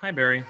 Hi, Barry.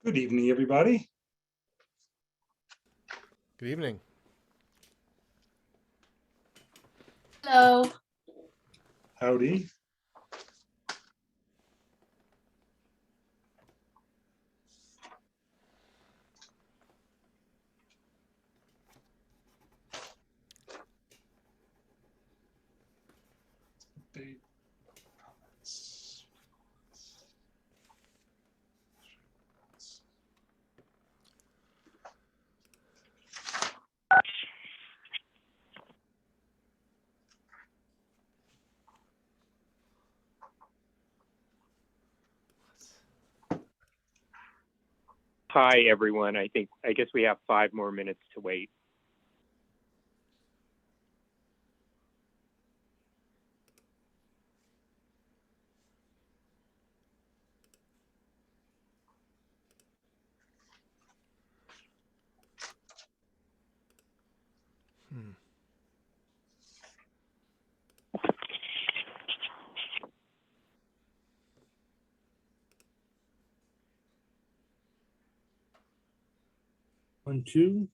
Good evening, everybody. Good evening. Hello. Howdy. Hi, everyone. I guess we have 5 more minutes to wait. One, two.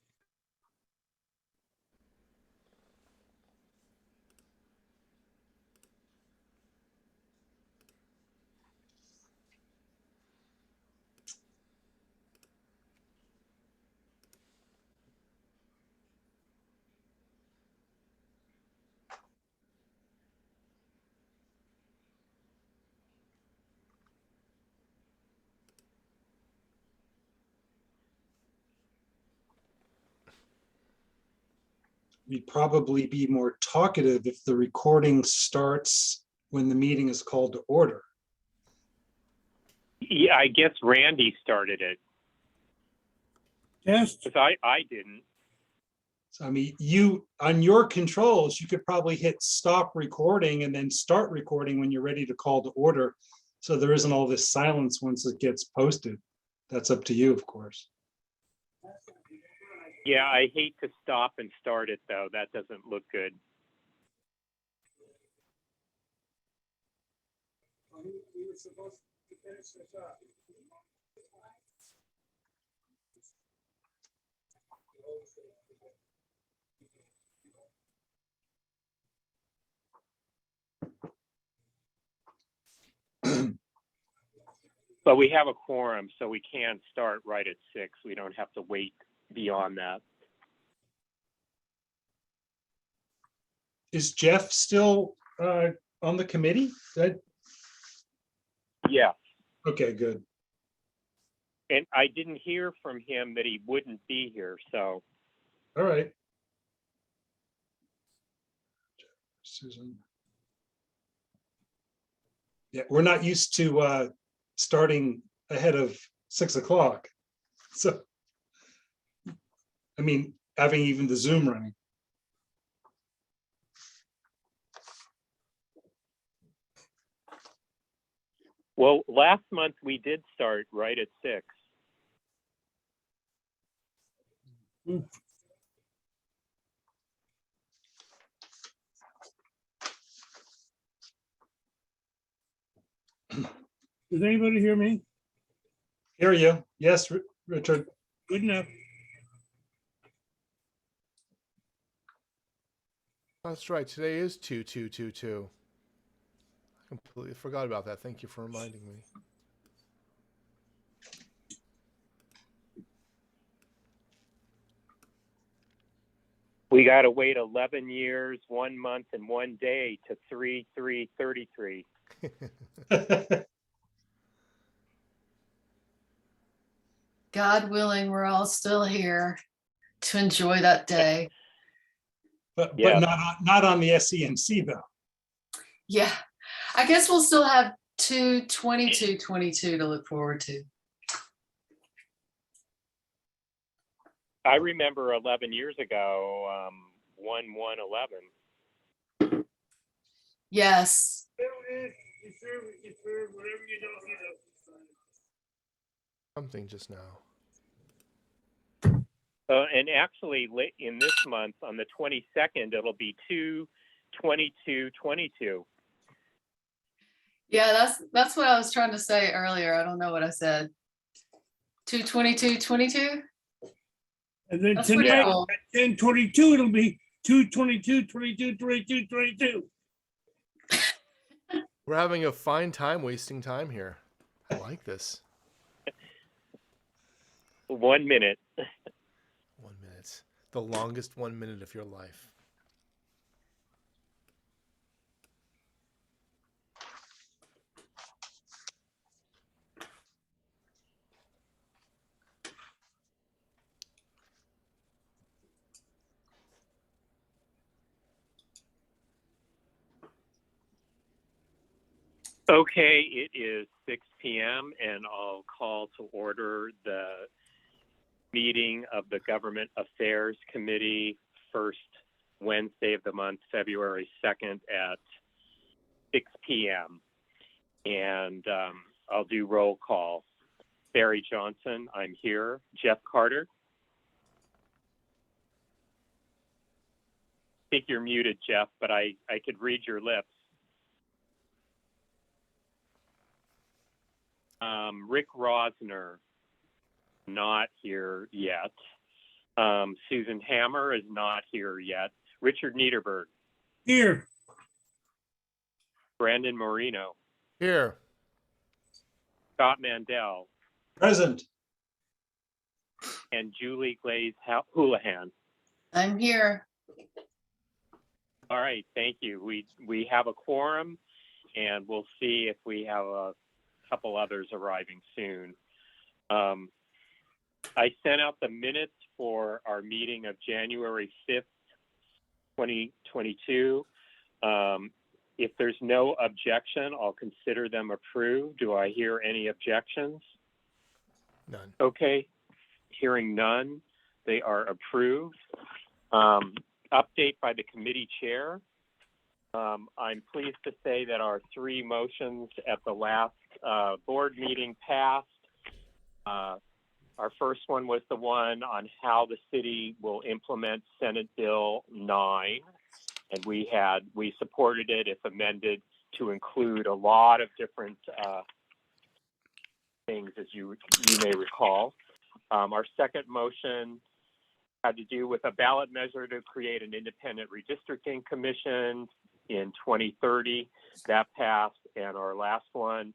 we'd probably be more talkative if the recording starts when the meeting is called to order. Yeah, I guess Randy started it Test. because I didn't. So, I mean, you, on your controls, you could probably hit stop recording and then start recording when you're ready to call to order. So there isn't all this silence once it gets posted. That's up to you, of course. Yeah, I hate to stop and start it though. That doesn't look good. But we have a quorum, so we can start right at 6. We don't have to wait beyond that. Is Jeff still on the committee? Yeah, Okay, good. and I didn't hear from him that he wouldn't be here, so All right. Susan. Yeah, we're not used to starting ahead of 6 o'clock. So, I mean, having even the Zoom running. well, last month we did start right at 6. Does anybody hear me? Hear you. Yes, Richard. Good enough. That's right. Today is 2222. I completely forgot about that. Thank you for reminding me. We got to wait 11 years, 1 month, and 1 day to 3/3/33. God willing, we're all still here to enjoy that day. But Yeah. not on the SEMC though. Yeah, I guess we'll still have 2/22/22 to look forward to. I remember 11 years ago, 1/1/11. Yes. Something just now. And actually, in this month, on the 22nd, it'll be 2/22/22. Yeah, that's what I was trying to say earlier. I don't know what I said. 2/22/22. And then That's pretty tonight cool. at 10:22, it'll be 2/22/22/22/22. We're having a fine time wasting time here. I like this. 1 minute. 1 minute. The longest 1 minute of your life. Okay, it is 6 p.m. and I'll call to order the meeting of the Government Affairs Committee, first Wednesday of the month, February 2nd at 6 p.m. And I'll do roll call. Barry Johnson, I'm here. Jeff Carter. I think you're muted, Jeff, but I could read your lips. Rick Rosner, not here yet. Susan Hammer is not here yet. Richard Niederberg. Here. Brandon Marino. Here. Scott Mandel. Present. And Julie Glaze Houlihan. I'm here. All right, thank you. We have a quorum, and we'll see if we have a couple others arriving soon. I sent out the minutes for our meeting of January 5th, 2022. If there's no objection, I'll consider them approved. Do I hear any objections? None. Okay, hearing none, they are approved. Update by the committee chair. I'm pleased to say that our 3 motions at the last board meeting passed. Our first one was the one on how the city will implement Senate Bill 9. And we supported it if amended to include a lot of different things, as you may recall. Our second motion had to do with a ballot measure to create an independent redistricting commission in 2030. That passed. And our last one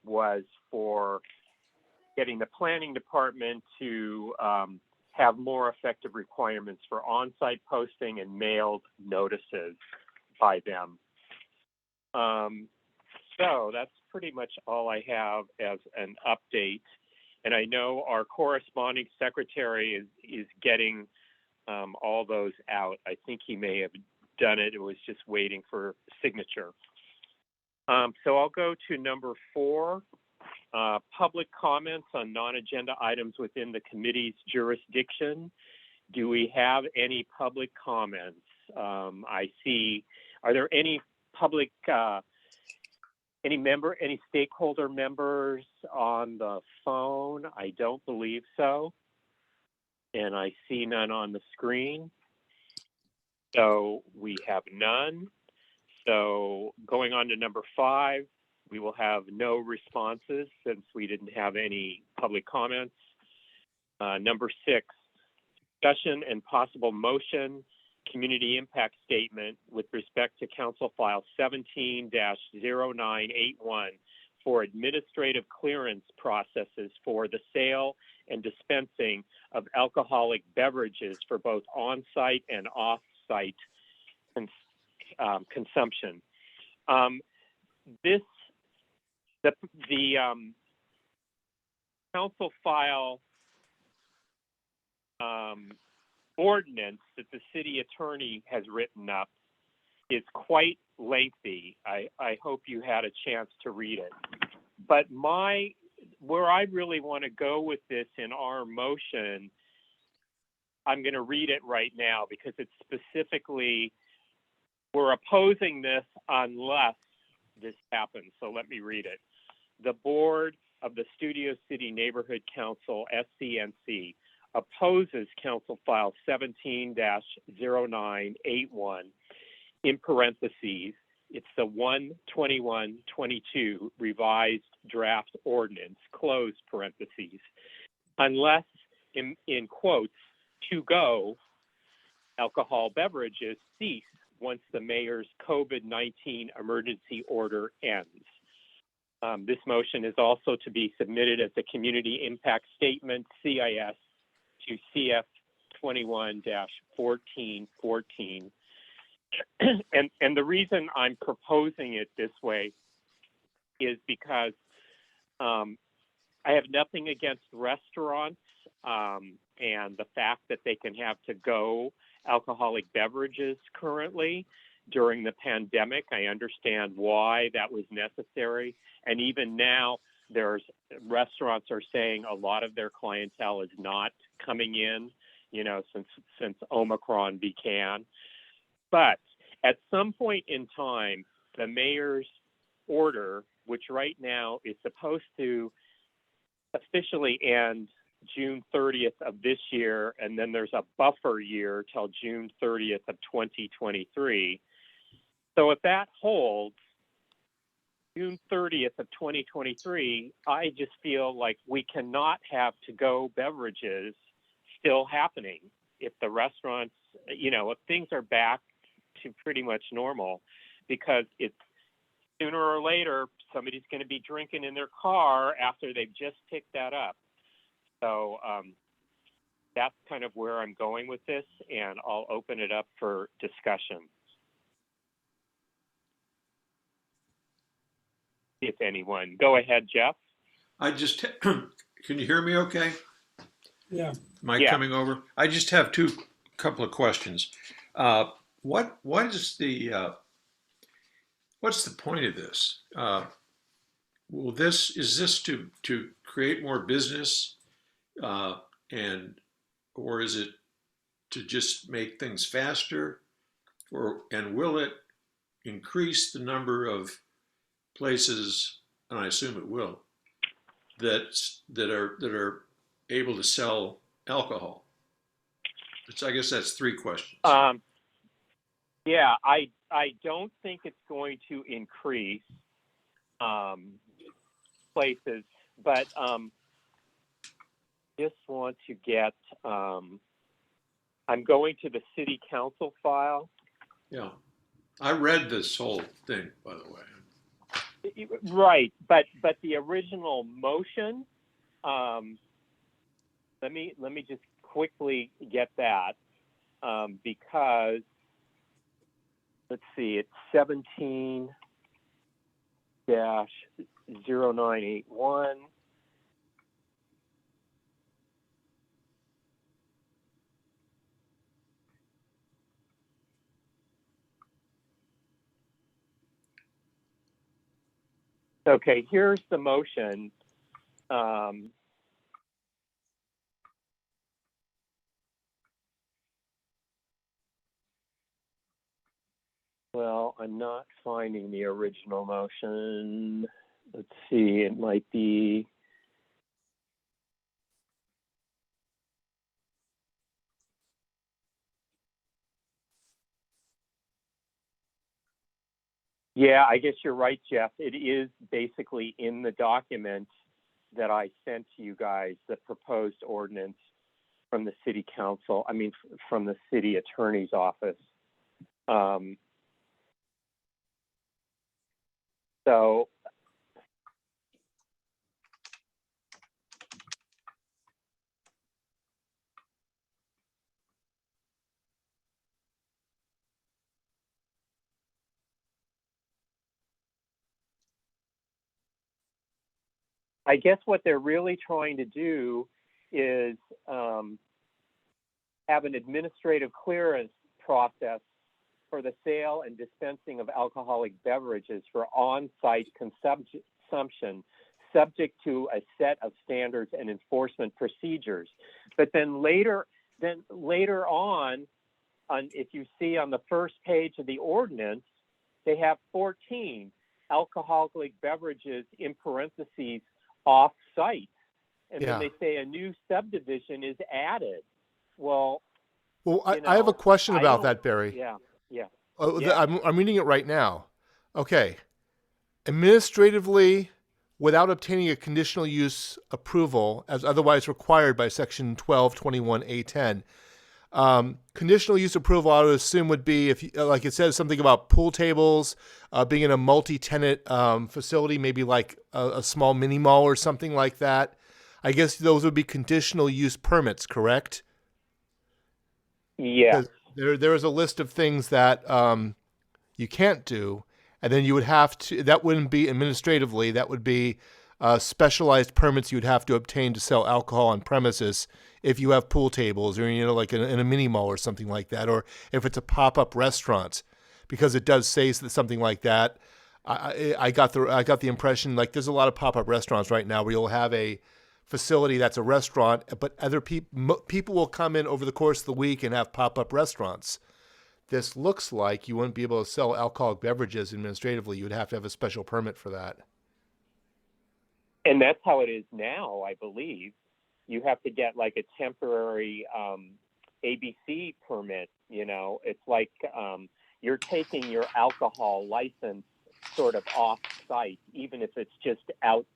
was for getting the planning department to have more effective requirements for on-site posting and mailed notices by them. So that's pretty much all I have as an update. And I know our corresponding secretary is getting all those out. I think he may have done it. It was just waiting for signature. So I'll go to number 4. Public comments on non-agenda items within the committee's jurisdiction. Do we have any public comments? I see. Are there any public, any stakeholder members on the phone? I don't believe so. And I see none on the screen. So we have none. So going on to number 5. We will have no responses since we didn't have any public comments. Number 6, discussion and possible motion, community impact statement with respect to Council File 17-0981 for administrative clearance processes for the sale and dispensing of alcoholic beverages for both on-site and off-site consumption. The council file ordinance that the city attorney has written up is quite lengthy. I hope you had a chance to read it. But where I really want to go with this in our motion, I'm going to read it right now because it's specifically, we're opposing this unless this happens. So let me read it. The board of the Studio City Neighborhood Council, SCNC, opposes Council File 17-0981 in parentheses. It's the 1/21/22 revised draft ordinance, close parentheses, unless, in quotes, to-go alcohol beverages cease once the mayor's COVID-19 emergency order ends. This motion is also to be submitted as a community impact statement, CIS, to CF 21-1414. And the reason I'm proposing it this way is because I have nothing against restaurants and the fact that they can have to-go alcoholic beverages currently. During the pandemic, I understand why that was necessary. And even now, restaurants are saying a lot of their clientele is not coming in, since Omicron began. But at some point in time, the mayor's order, which right now is supposed to officially end June 30th of this year, and then there's a buffer year till June 30th of 2023. So if that holds, June 30th of 2023, I just feel like we cannot have to-go beverages still happening. If the restaurants, if things are back to pretty much normal, because it's sooner or later, somebody's going to be drinking in their car after they've just picked that up. So that's kind of where I'm going with this, and I'll open it up for discussion. If anyone, go ahead, Jeff. Can you hear me okay? Yeah. Am I Yeah. coming over? I just have couple of questions. what is the what's the point of this? Is this to create more business, and or is it to just make things faster, and will it increase the number of places, and I assume it will, that are able to sell alcohol? I guess that's three questions. Yeah, I don't think it's going to increase places, but just want to get. I'm going to the city council file. Yeah, I read this whole thing, by the way. Right, but the original motion. Let me just quickly get that because let's see, it's 17-0981. Okay, here's the motion. Well, I'm not finding the original motion. Let's see, it might be. Yeah, I guess you're right, Jeff. It is basically in the document that I sent to you guys, the proposed ordinance from the city council, from the city attorney's office. So I guess what they're really trying to do is have an administrative clearance process for the sale and dispensing of alcoholic beverages for on-site consumption, subject to a set of standards and enforcement procedures. But then later on, if you see on the first page of the ordinance, they have 14 alcoholic beverages in parentheses off-site. And Yeah. then they say a new subdivision is added. Well, I have a question I about don't- that, Barry. yeah. Oh, Yeah. I'm reading it right now. Okay. Administratively, without obtaining a conditional use approval as otherwise required by section 1221A10. Conditional use approval, I would assume, would be if, like it says something about pool tables, being in a multi-tenant facility, maybe like a small mini mall or something like that. I guess those would be conditional use permits, correct? Yeah. There is a list of things that you can't do, and then you would have to. That wouldn't be administratively. That would be specialized permits you would have to obtain to sell alcohol on premises if you have pool tables or like in a mini mall or something like that, or if it's a pop-up restaurant, because it does say something like that. I got the impression like there's a lot of pop-up restaurants right now where you'll have a facility that's a restaurant, but other people will come in over the course of the week and have pop-up restaurants. This looks like you wouldn't be able to sell alcoholic beverages administratively. You would have to have a special permit for that. And that's how it is now, I believe. You have to get like a temporary ABC permit. It's like you're taking your alcohol license sort of off-site, even if it's just out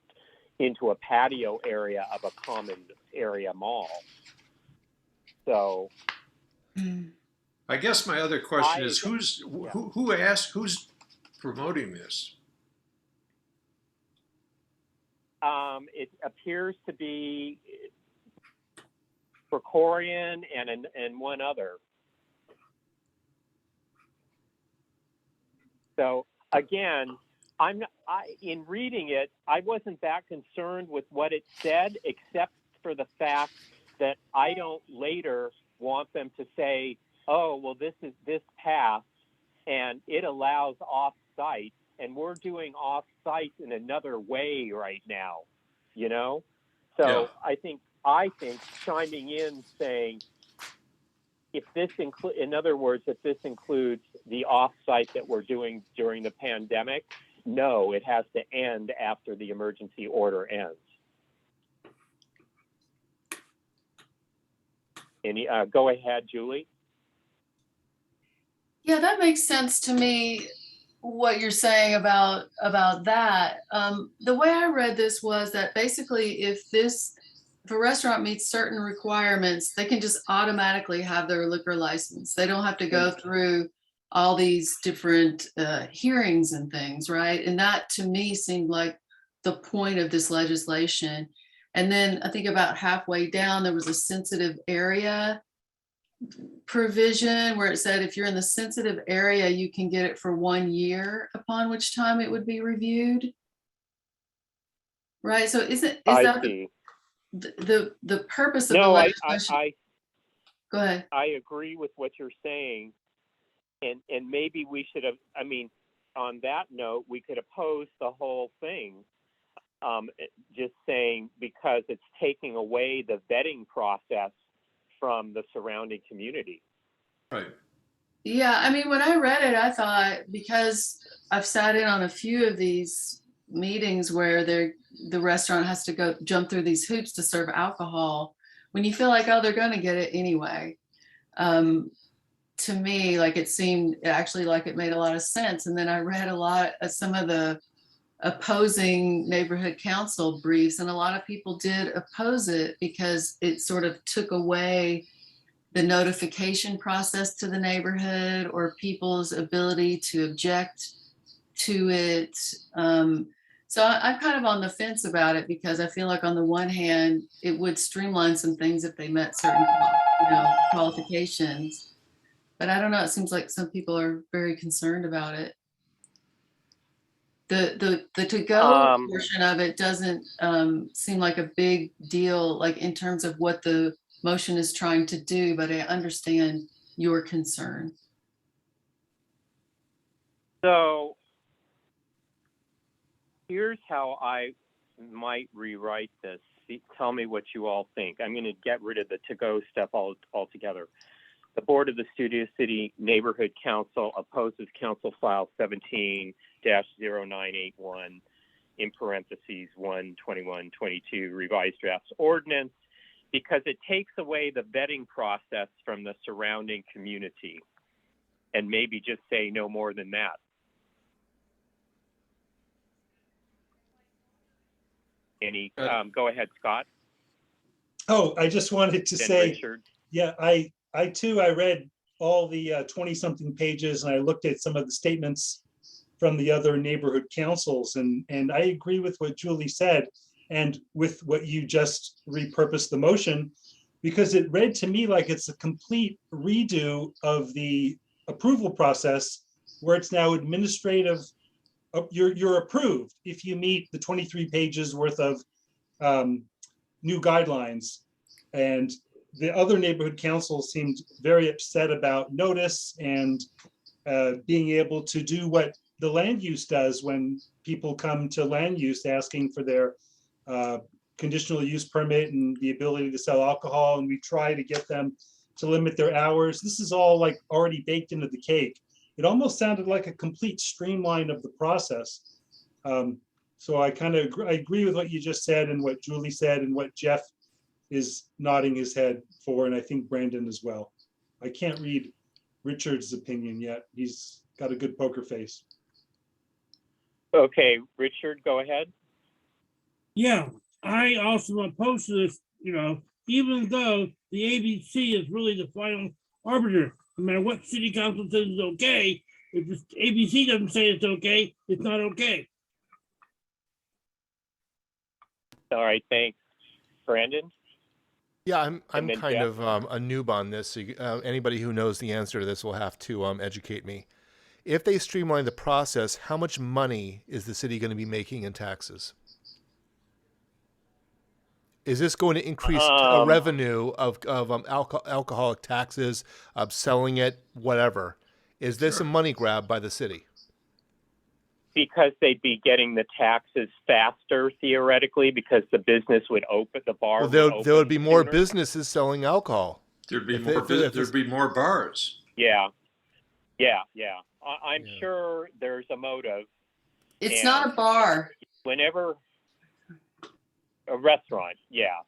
into a patio area of a common area mall. So I guess my other question is who's promoting this? it appears to be Procorian and one other. So again, in reading it, I wasn't that concerned with what it said, except for the fact that I don't later want them to say oh, well, this passed and it allows off-site, and we're doing off-site in another way right now, you know? So Yeah. I think chiming in saying, if this in other words, if this includes the off-site that we're doing during the pandemic, no, it has to end after the emergency order ends. Go ahead, Julie. Yeah, that makes sense to me, what you're saying about that. The way I read this was that basically if a restaurant meets certain requirements, they can just automatically have their liquor license. They don't have to go through all these different hearings and things, right? And that to me seemed like the point of this legislation. And then I think about halfway down, there was a sensitive area provision where it said if you're in the sensitive area, you can get it for 1 year, upon which time it would be reviewed. Right? So is that See. the purpose of the No, legislation? Go ahead. I agree with what you're saying. And maybe we should have, I mean, on that note, we could oppose the whole thing, just saying because it's taking away the vetting process from the surrounding community. Right. Yeah, I mean, when I read it, I thought, because I've sat in on a few of these meetings where the restaurant has to go jump through these hoops to serve alcohol, when you feel like, oh, they're going to get it anyway. To me, like it seemed actually like it made a lot of sense. And then I read a lot of some of the opposing neighborhood council briefs, and a lot of people did oppose it because it sort of took away the notification process to the neighborhood or people's ability to object to it. So I'm kind of on the fence about it because I feel like on the one hand, it would streamline some things if they met certain, qualifications. But I don't know, it seems like some people are very concerned about it. The to-go portion of it doesn't seem like a big deal, like in terms of what the motion is trying to do, but I understand your concern. So here's how I might rewrite this. Tell me what you all think. I'm going to get rid of the to-go stuff altogether. The Board of the Studio City Neighborhood Council opposes Council File 17-0981 in parentheses 1/21/22 revised drafts ordinance because it takes away the vetting process from the surrounding community, and maybe just say no more than that. Go ahead, Scott. Oh, I just wanted to Then say, Richard. yeah, I too, I read all the 20-something pages and I looked at some of the statements from the other neighborhood councils, and I agree with what Julie said and with what you just repurposed the motion, because it read to me like it's a complete redo of the approval process where it's now administrative. You're approved if you meet the 23 pages worth of new guidelines. And the other neighborhood councils seemed very upset about notice and being able to do what the land use does when people come to land use asking for their conditional use permit and the ability to sell alcohol, and we try to get them to limit their hours. This is all like already baked into the cake. It almost sounded like a complete streamline of the process. So I kind of agree with what you just said and what Julie said and what Jeff is nodding his head for, and I think Brandon as well. I can't read Richard's opinion yet. He's got a good poker face. Okay, Richard, go ahead. Yeah, I also oppose this, even though the ABC is really the final arbiter. No matter what city council says is okay, if the ABC doesn't say it's okay, it's not okay. All right, thanks. Brandon? Yeah, I'm And then kind Jeff? of a noob on this. So anybody who knows the answer to this will have to educate me. If they streamline the process, how much money is the city going to be making in taxes? Is this going to increase revenue of alcoholic taxes, of selling it, whatever? Is this a money grab by the city? Because they'd be getting the taxes faster, theoretically, because the business would open, the bar Well, would there open would be more sooner. businesses selling alcohol. There'd be If more it- business, if there'd be more bars. Yeah, yeah. I'm Yeah. sure there's a motive. It's And- not a bar. Whenever a restaurant, yeah,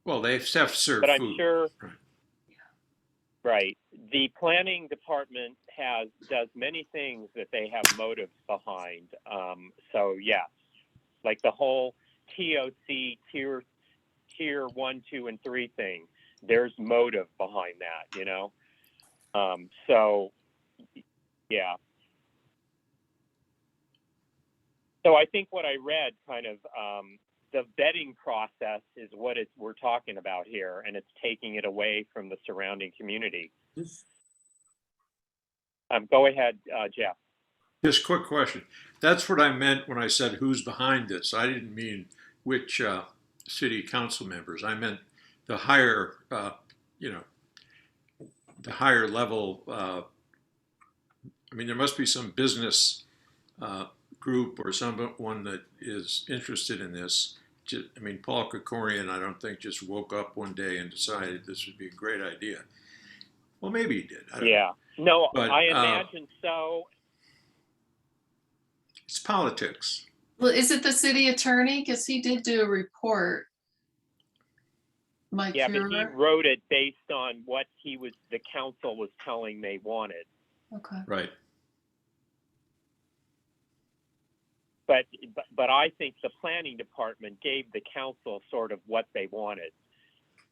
Well, they have to serve but I'm food. sure, Right. right. The planning department does many things that they have motives behind. So yes, like the whole TOC tier 1, 2, and 3 thing. There's motive behind that, you know. So yeah. So I think what I read kind of the vetting process is what we're talking about here, and it's taking it away from the surrounding community. Go ahead, Jeff. Just quick question. That's what I meant when I said who's behind this. I didn't mean which city council members. I meant the higher, the higher level. I mean, there must be some business group or someone that is interested in this. I mean, Paul Krikorian, I don't think just woke up one day and decided this would be a great idea. Well, maybe he did. I don't know. No, But, I imagine so. It's politics. Well, is it the city attorney? Because he did do a report. Mike Yeah, but he Fuhrer? wrote it based on what the council was telling they wanted. Okay. Right. But I think the planning department gave the council sort of what they wanted,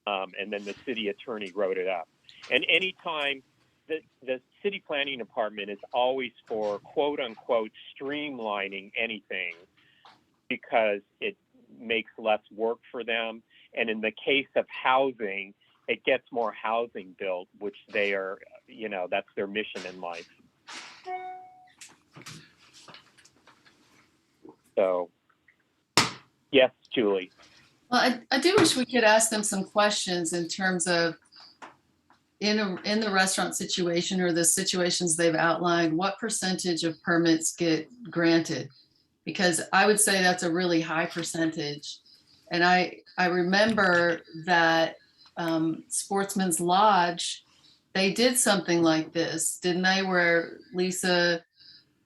and then the city attorney wrote it up. And anytime the city planning department is always for quote unquote streamlining anything because it makes less work for them. And in the case of housing, it gets more housing built, which they are, that's their mission in life. So, yes, Julie. Well, I do wish we could ask them some questions in terms of in the restaurant situation or the situations they've outlined, what percentage of permits get granted? Because I would say that's a really high percentage. And I remember that Sportsman's Lodge, they did something like this, didn't they? Where Lisa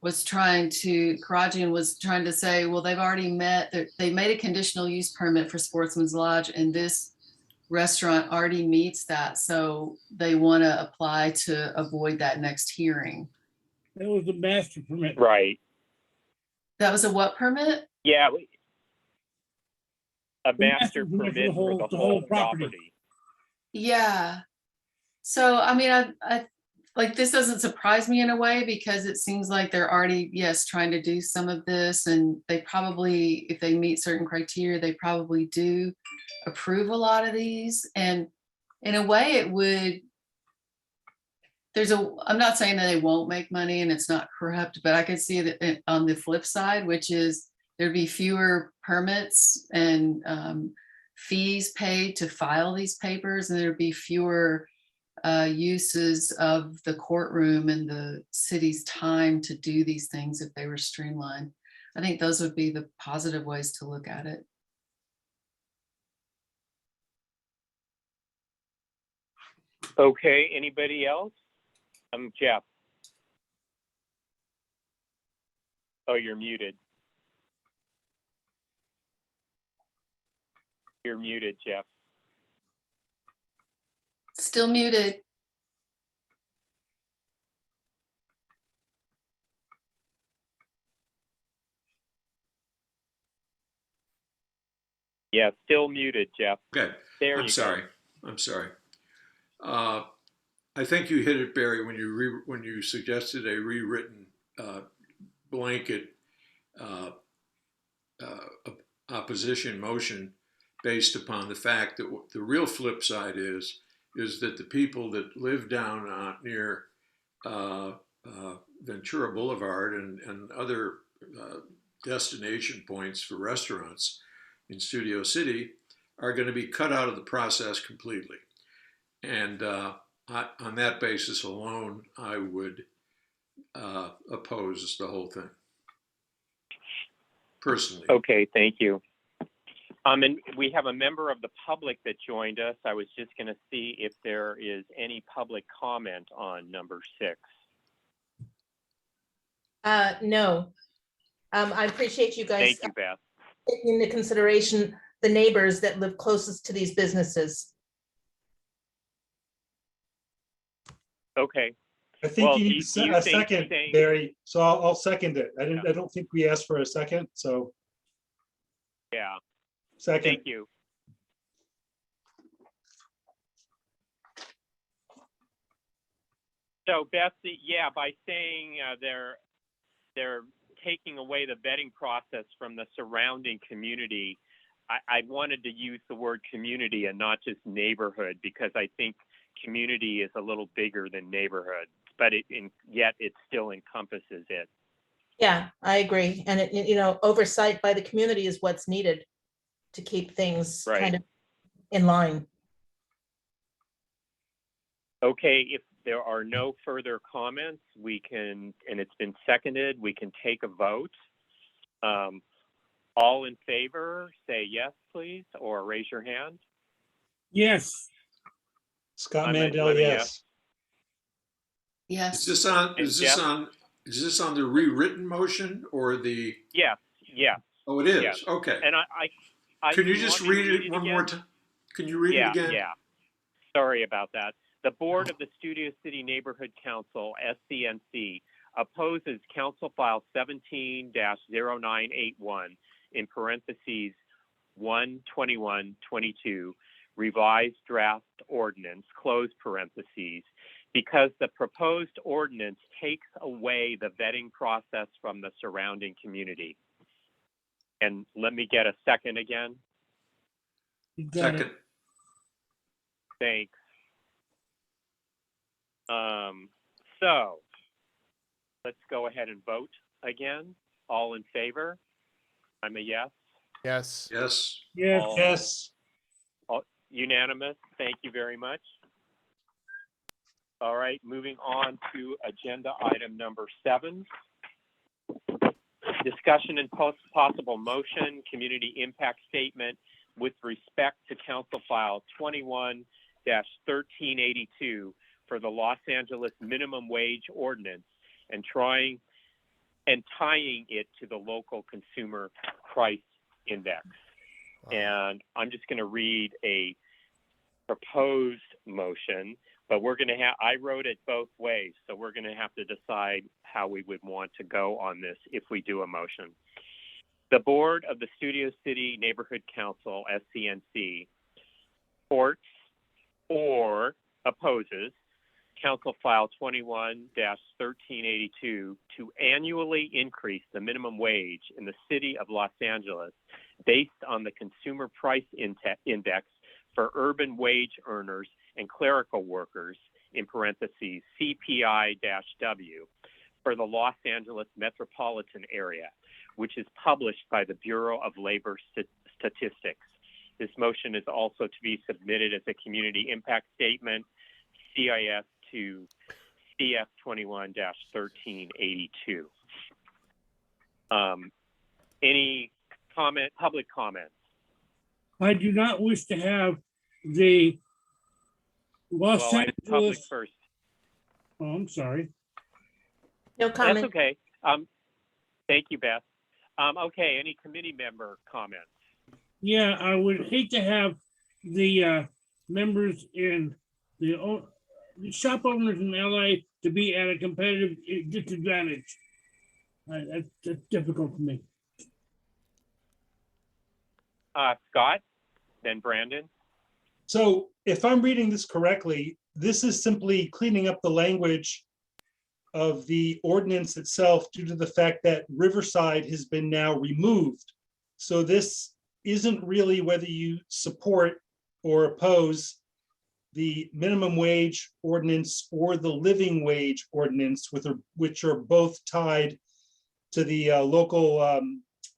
was Karajian was trying to say, well, they've already they made a conditional use permit for Sportsman's Lodge, and this restaurant already meets that. So they want to apply to avoid that next hearing. That was the master permit. Right. That was a what permit? Yeah. A The master permit for the whole property. Yeah. So, I mean, I like, this doesn't surprise me in a way because it seems like they're already, yes, trying to do some of this, and they probably, if they meet certain criteria, they probably do approve a lot of these. And in a way it would, I'm not saying that they won't make money and it's not corrupt, but I could see that on the flip side, which is there'd be fewer permits and fees paid to file these papers, and there'd be fewer uses of the courtroom and the city's time to do these things if they were streamlined. I think those would be the positive ways to look at it. Okay, anybody else? Jeff. Oh, you're muted. You're muted, Jeff. Still muted. Yeah, still muted, Jeff. Okay. There I'm you sorry. go. I'm sorry. I think you hit it, Barry, when you suggested a rewritten blanket opposition motion based upon the fact that the real flip side is that the people that live down near Ventura Boulevard and other destination points for restaurants in Studio City are going to be cut out of the process completely. And on that basis alone, I would oppose the whole thing, personally. Okay, thank you. And we have a member of the public that joined us. I was just going to see if there is any public comment on number 6. No. I appreciate you guys Thank you, Beth. taking into consideration the neighbors that live closest to these businesses. Okay. I think Well, you do need you a think second, saying- Barry, so I'll second it. I don't think we asked for a second, so Yeah, second. thank you. So Betsy, yeah, by saying they're taking away the vetting process from the surrounding community, I wanted to use the word community and not just neighborhood, because I think community is a little bigger than neighborhood, but yet it still encompasses it. Yeah, I agree. And oversight by the community is what's needed to keep things Right. kind of in line. Okay, if there are no further comments, we can, and it's been seconded, we can take a vote. All in favor, say yes, please, or raise your hand. Yes, Scott I'm Mandel, a yes. Yes. Is this on, And is this Jeff? on, is this on the rewritten motion or the, Yes, yes. oh, it is, Yes. okay. And Can you do just want me to read it one more again? time? Can you read it again? Yeah. Sorry about that. The Board of the Studio City Neighborhood Council, SCNC, opposes Council File 17-0981, in parentheses 12122, revised draft ordinance, close parentheses, because the proposed ordinance takes away the vetting process from the surrounding community. And let me get a second again. you got it. Second, Thanks. So let's go ahead and vote again. All in favor? I'm a yes. Yes. yes. Yes, All- Yes, Unanimous. Thank you very much. All right, moving on to agenda item number 7. Discussion and possible motion, community impact statement with respect to Council File 21-1382 for the Los Angeles minimum wage ordinance and tying it to the local consumer price index. And I'm just going to read a proposed motion, but we're going to have, I wrote it both ways, so we're going to have to decide how we would want to go on this if we do a motion. The Board of the Studio City Neighborhood Council, SCNC, supports or opposes Council File 21-1382 to annually increase the minimum wage in the city of Los Angeles based on the Consumer Price Index for urban wage earners and clerical workers, in parentheses, CPI-W, for the Los Angeles metropolitan area, which is published by the Bureau of Labor Statistics. This motion is also to be submitted as a community impact statement, CIS to CF 21-1382. Any public comments? I do not wish to have the Los Well, I public Angeles, first. oh, I'm sorry. No That's comment. okay. Thank you, Beth. Okay, any committee member comments? Yeah, I would hate to have the members in the shop owners in LA to be at a competitive disadvantage. That's difficult for me. Scott, then Brandon. so if I'm reading this correctly, this is simply cleaning up the language of the ordinance itself due to the fact that Riverside has been now removed. So this isn't really whether you support or oppose the minimum wage ordinance or the living wage ordinance, which are both tied to the local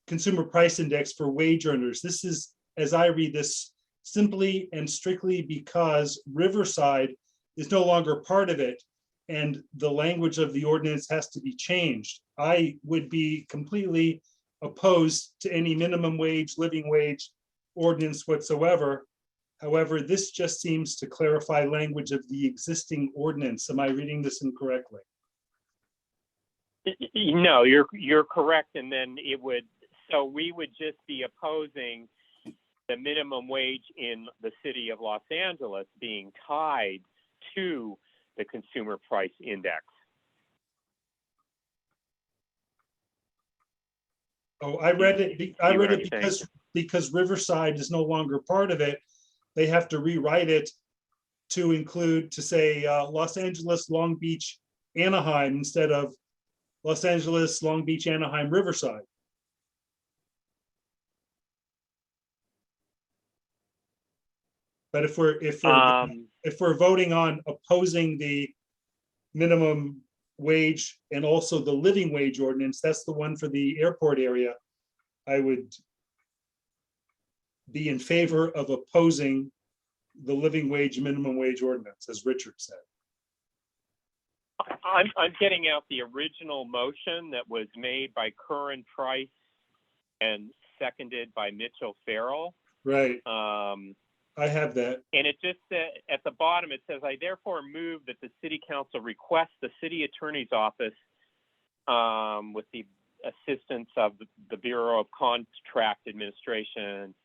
consumer price index for wage earners. This is, as I read this, simply and strictly because Riverside is no longer part of it and the language of the ordinance has to be changed. I would be completely opposed to any minimum wage, living wage ordinance whatsoever. However, this just seems to clarify language of the existing ordinance. Am I reading this incorrectly? No, you're correct. And then so we would just be opposing the minimum wage in the city of Los Angeles being tied to the consumer price index. Oh, I read it saying? because Riverside is no longer part of it. They have to rewrite it to include, to say Los Angeles, Long Beach, Anaheim instead of Los Angeles, Long Beach, Anaheim, Riverside. But if we're voting on opposing the minimum wage and also the living wage ordinance, that's the one for the airport area, I would be in favor of opposing the living wage, minimum wage ordinance, as Richard said. I'm getting out the original motion that was made by Curran Price and seconded by Mitchell Farrell. Right. I have that. And it just said at the bottom, it says, I therefore move that the city council request the city attorney's office with the assistance of the Bureau of Contract Administration,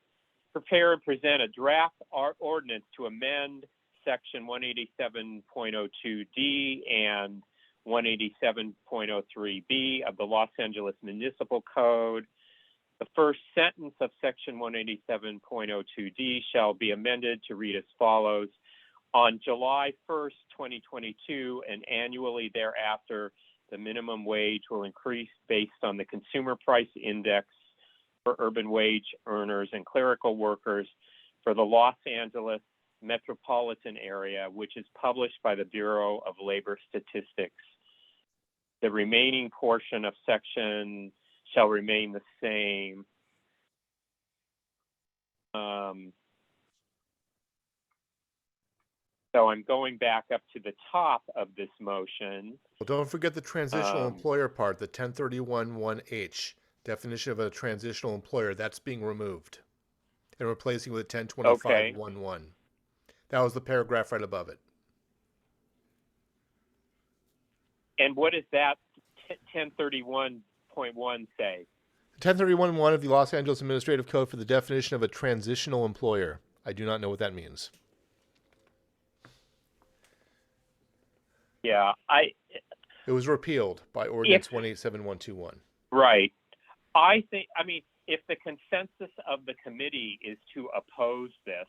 prepare and present a draft ordinance to amend section 187.02D and 187.03B of the Los Angeles Municipal Code. The first sentence of section 187.02D shall be amended to read as follows. On July 1st, 2022, and annually thereafter, the minimum wage will increase based on the consumer price index for urban wage earners and clerical workers for the Los Angeles metropolitan area, which is published by the Bureau of Labor Statistics. The remaining portion of section shall remain the same. So I'm going back up to the top of this motion. Well, don't forget the transitional employer part, the 1031-1H, definition of a transitional employer, that's being removed and replacing with 1025-11. That was the paragraph right above it. And what does that 1031.1 say? 1031-1 of the Los Angeles Administrative Code for the definition of a transitional employer. I do not know what that means. Yeah, it was repealed by Ordinance 187121. Right. I mean, if the consensus of the committee is to oppose this,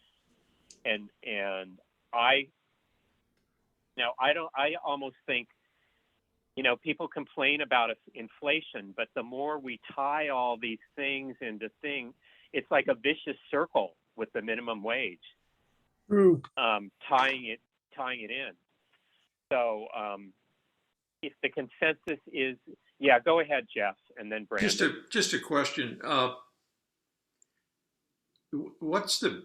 and I almost think, people complain about inflation, but the more we tie all these things into things, it's like a vicious circle with the minimum wage. True. Tying it in. So if the consensus is, go ahead, Jeff, and then Brandon. Just a question. What's the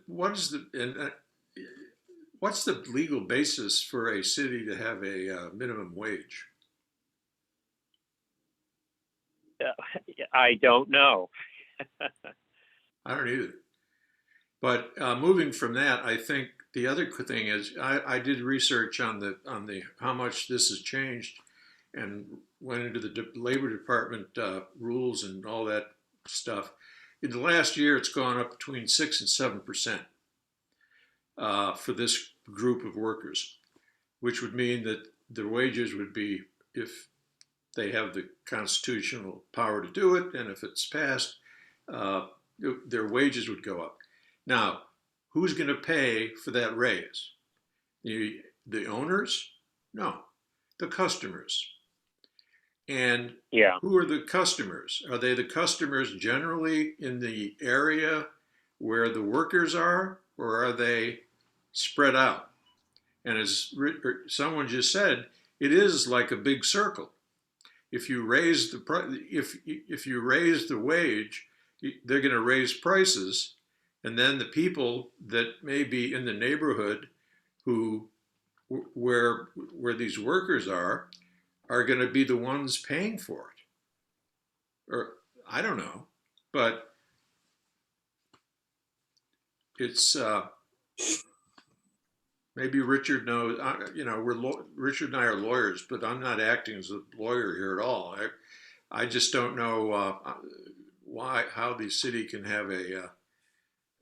legal basis for a city to have a minimum wage? I don't know. I don't either. But moving from that, I think the other thing is I did research on the how much this has changed, and went into the Labor Department rules and all that stuff. In the last year, it's gone up between 6 and 7% for this group of workers, which would mean that their wages would be, if they have the constitutional power to do it, and if it's passed, their wages would go up. Now, who's going to pay for that raise? The owners? No, the customers. And who are the customers? Are they the customers generally in the area where the workers are, or are they spread out? And as someone just said, it is like a big circle. If you raise the wage, they're going to raise prices, And then the people that may be in the neighborhood who, where these workers are going to be the ones paying for it. Or I don't know, but it's, maybe Richard knows, you know, Richard and I are lawyers, but I'm not acting as a lawyer here at all. I just don't know how the city can have a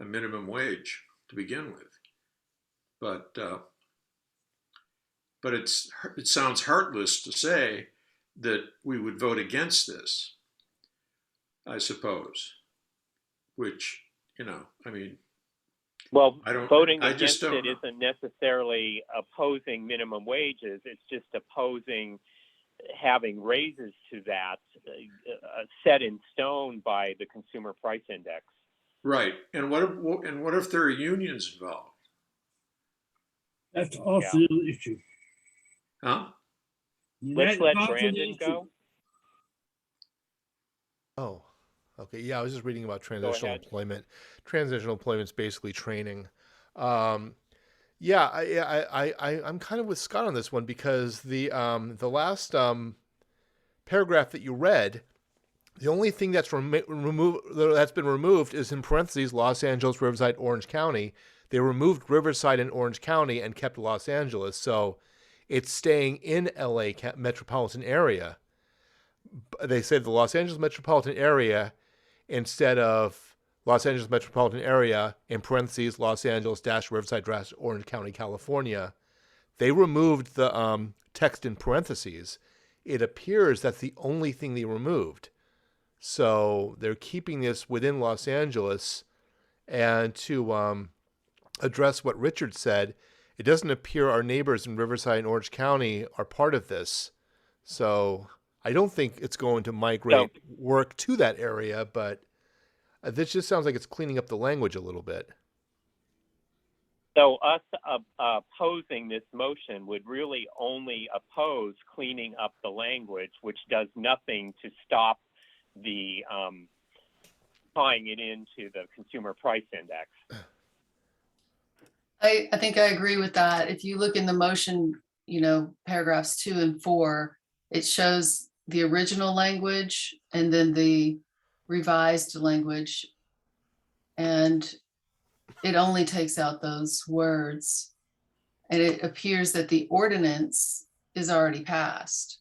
minimum wage to begin with. But it sounds heartless to say that we would vote against this, I suppose, which, you know, I mean, Well, I voting just against don't it know. isn't necessarily opposing minimum wages. It's just opposing having raises to that set in stone by the Consumer Price Index. Right. And what if there are unions involved? That's also the issue. Huh? Let's That's let also the Brandon issue. go. Oh, okay. Yeah, I was just reading about Go transitional ahead. employment. Transitional employment is basically training. Yeah, I'm kind of with Scott on this one because the last paragraph that you read, the only thing that's been removed is in parentheses Los Angeles, Riverside, Orange County. They removed Riverside and Orange County and kept Los Angeles, so it's staying in LA metropolitan area. They said the Los Angeles metropolitan area instead of Los Angeles metropolitan area in parentheses Los Angeles dash Riverside dash Orange County, California. They removed the text in parentheses. It appears that's the only thing they removed. So they're keeping this within Los Angeles. And to address what Richard said, it doesn't appear our neighbors in Riverside and Orange County are part of this. So I don't think it's going to migrate work to that area, but this just sounds like it's cleaning up the language a little bit. So us opposing this motion would really only oppose cleaning up the language, which does nothing to stop the tying it into the Consumer Price Index. I think I agree with that. If you look in the motion, you know, paragraphs 2 and 4, it shows the original language and then the revised language. And it only takes out those words. And it appears that the ordinance is already passed.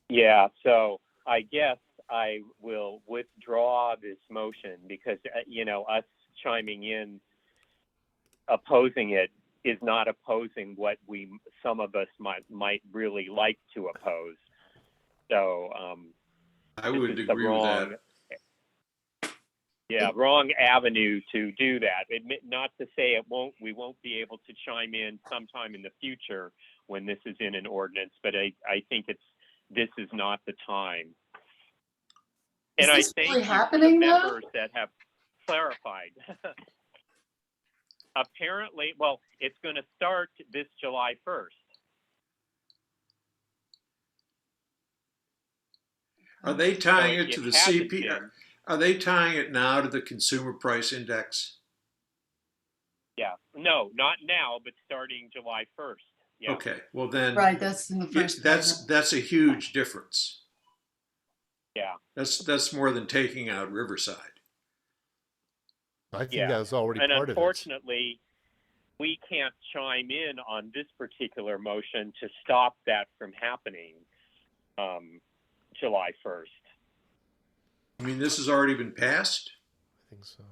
Yeah, so I guess I will withdraw this motion because, you know, us chiming in opposing it is not opposing what some of us might really like to oppose. So I would agree with that. Yeah, wrong avenue to do that. Not to say we won't be able to chime in sometime in the future when this is in an ordinance, but I think this is not the time. And Is this I thank really you happening, for the though? members that have clarified. Apparently, well, it's going to start this July 1st. Are they tying it to the hasn't CP? been. Are they tying it now to the Consumer Price Index? Yeah, no, not now, but starting July 1st. Yeah. Okay, well then, Right, that's in the first paragraph. that's a huge difference. Yeah. That's more than taking out Riverside. I think that was already part of it. And unfortunately, we can't chime in on this particular motion to stop that from happening July 1st. I mean, this has already been passed? I think so.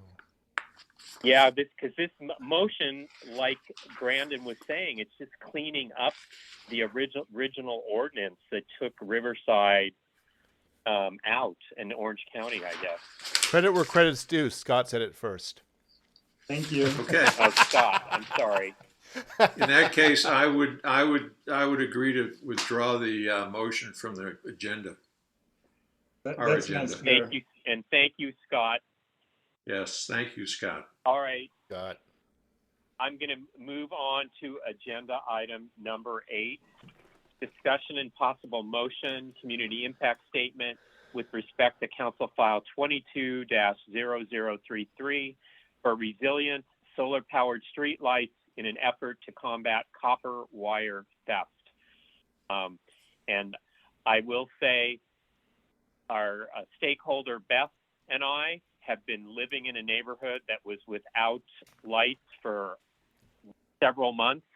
Yeah, because this motion, like Brandon was saying, it's just cleaning up the original ordinance that took Riverside out in Orange County, I guess. Credit where credit's due. Scott said it first. Thank you. Okay. Oh, Scott, I'm sorry. In that case, I would agree to withdraw the motion from the agenda. Our That agenda. sounds fair. Thank you, and thank you, Scott. Yes, thank you, Scott. All right. Scott. I'm going to move on to agenda item number 8, discussion and possible motion, community impact statement, with respect to Council File 22-0033 for resilient solar-powered streetlights in an effort to combat copper wire theft. And I will say our stakeholder, Beth, and I have been living in a neighborhood that was without lights for several months.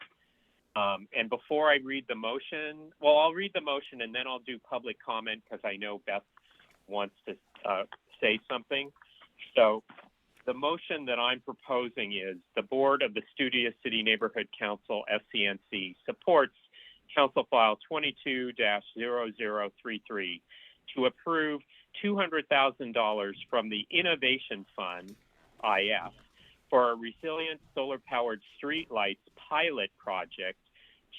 And before I read the motion, well, I'll read the motion and then I'll do public comment because I know Beth wants to say something. So the motion that I'm proposing is the Board of the Studio City Neighborhood Council, SCNC, supports Council File 22-0033 to approve $200,000 from the Innovation Fund, IF, for a resilient solar-powered streetlights pilot project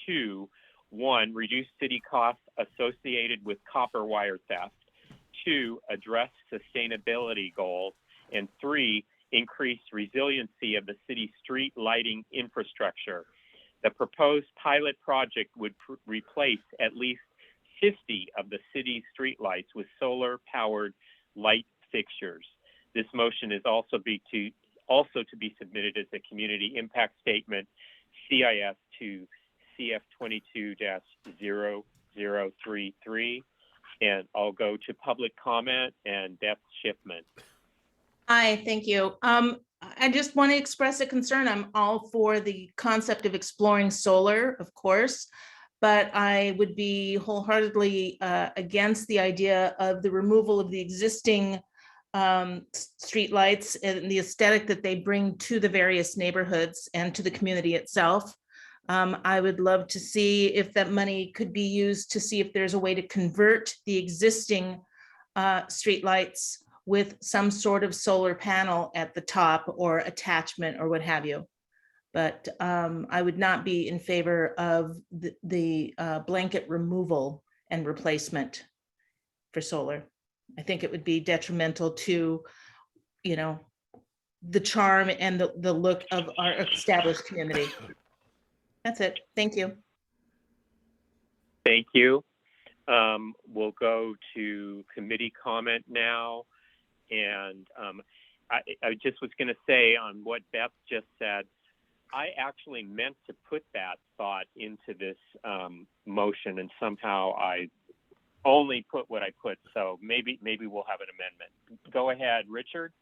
to, 1, reduce city costs associated with copper wire theft, 2, address sustainability goals, and 3, increase resiliency of the city's street lighting infrastructure. The proposed pilot project would replace at least 50 of the city's streetlights with solar-powered light fixtures. This motion is also to be submitted as a community impact statement, CIS to CF 22-0033. And I'll go to public comment and Beth Schiffman. Hi, thank you. I just want to express a concern. I'm all for the concept of exploring solar, of course, but I would be wholeheartedly against the idea of the removal of the existing streetlights and the aesthetic that they bring to the various neighborhoods and to the community itself. I would love to see if that money could be used to see if there's a way to convert the existing streetlights with some sort of solar panel at the top or attachment or what have you. But I would not be in favor of the blanket removal and replacement for solar. I think it would be detrimental to, you know, the charm and the look of our established community. That's it. Thank you. Thank you. We'll go to committee comment now. And I just was going to say on what Beth just said, I actually meant to put that thought into this motion, and somehow I only put what I put. So maybe we'll have an amendment. Go ahead, Richard.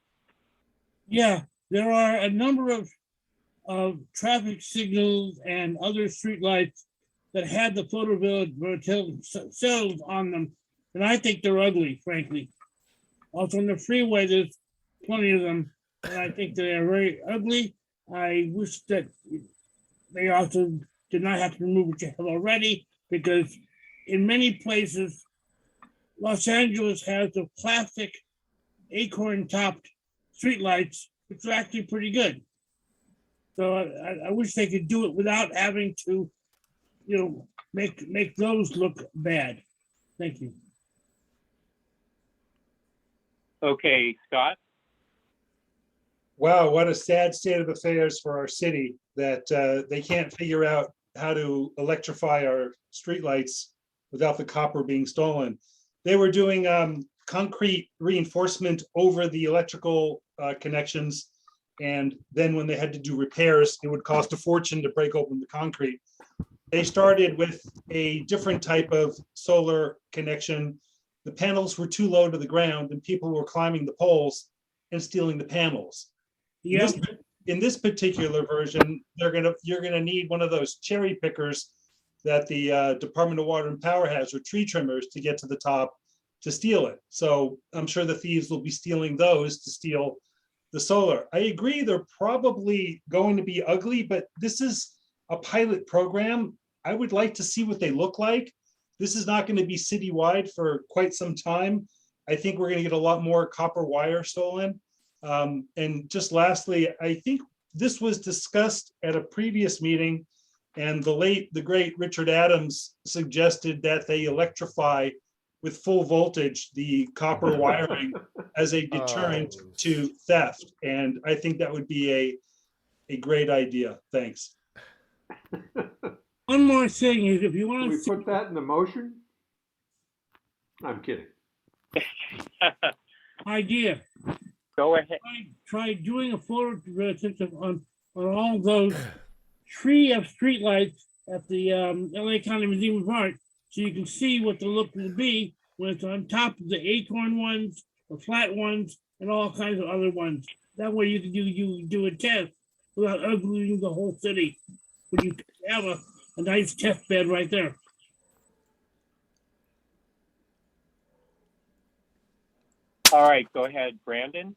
Yeah, there are a number of traffic signals and other streetlights that had the photovoltaic cells on them, and I think they're ugly, frankly. Also on the freeway, there's plenty of them, and I think they are very ugly. I wish that they also did not have to remove what you have already, because in many places, Los Angeles has the plastic acorn-topped streetlights, which are actually pretty good. So I wish they could do it without having to, you know, make those look bad. Thank you. Okay, Scott. Wow, what a sad state of affairs for our city that they can't figure out how to electrify our streetlights without the copper being stolen. They were doing concrete reinforcement over the electrical connections. And then when they had to do repairs, it would cost a fortune to break open the concrete. They started with a different type of solar connection. The panels were too low to the ground and people were climbing the poles and stealing the panels. Yeah, In this particular version, you're gonna need one of those cherry pickers that the Department of Water and Power has, or tree trimmers, to get to the top to steal it. So I'm sure the thieves will be stealing those to steal the solar. I agree, they're probably going to be ugly, but this is a pilot program. I would like to see what they look like. This is not going to be citywide for quite some time. I think we're going to get a lot more copper wire stolen. And just lastly, I think this was discussed at a previous meeting, and the great Richard Adams suggested that they electrify with full voltage the copper wiring as a deterrent to theft. And I think that would be a great idea. Thanks. one more thing is if you Can want we to see, put that in the motion? I'm kidding. idea. Go ahead. Try doing a photo system on all those tree of streetlights at the LA County Museum of Art, so you can see what the look will be when it's on top of the acorn ones, the flat ones, and all kinds of other ones. That way you can do a test without uglying the whole city. But you have a nice test bed right there. All right, go ahead, Brandon.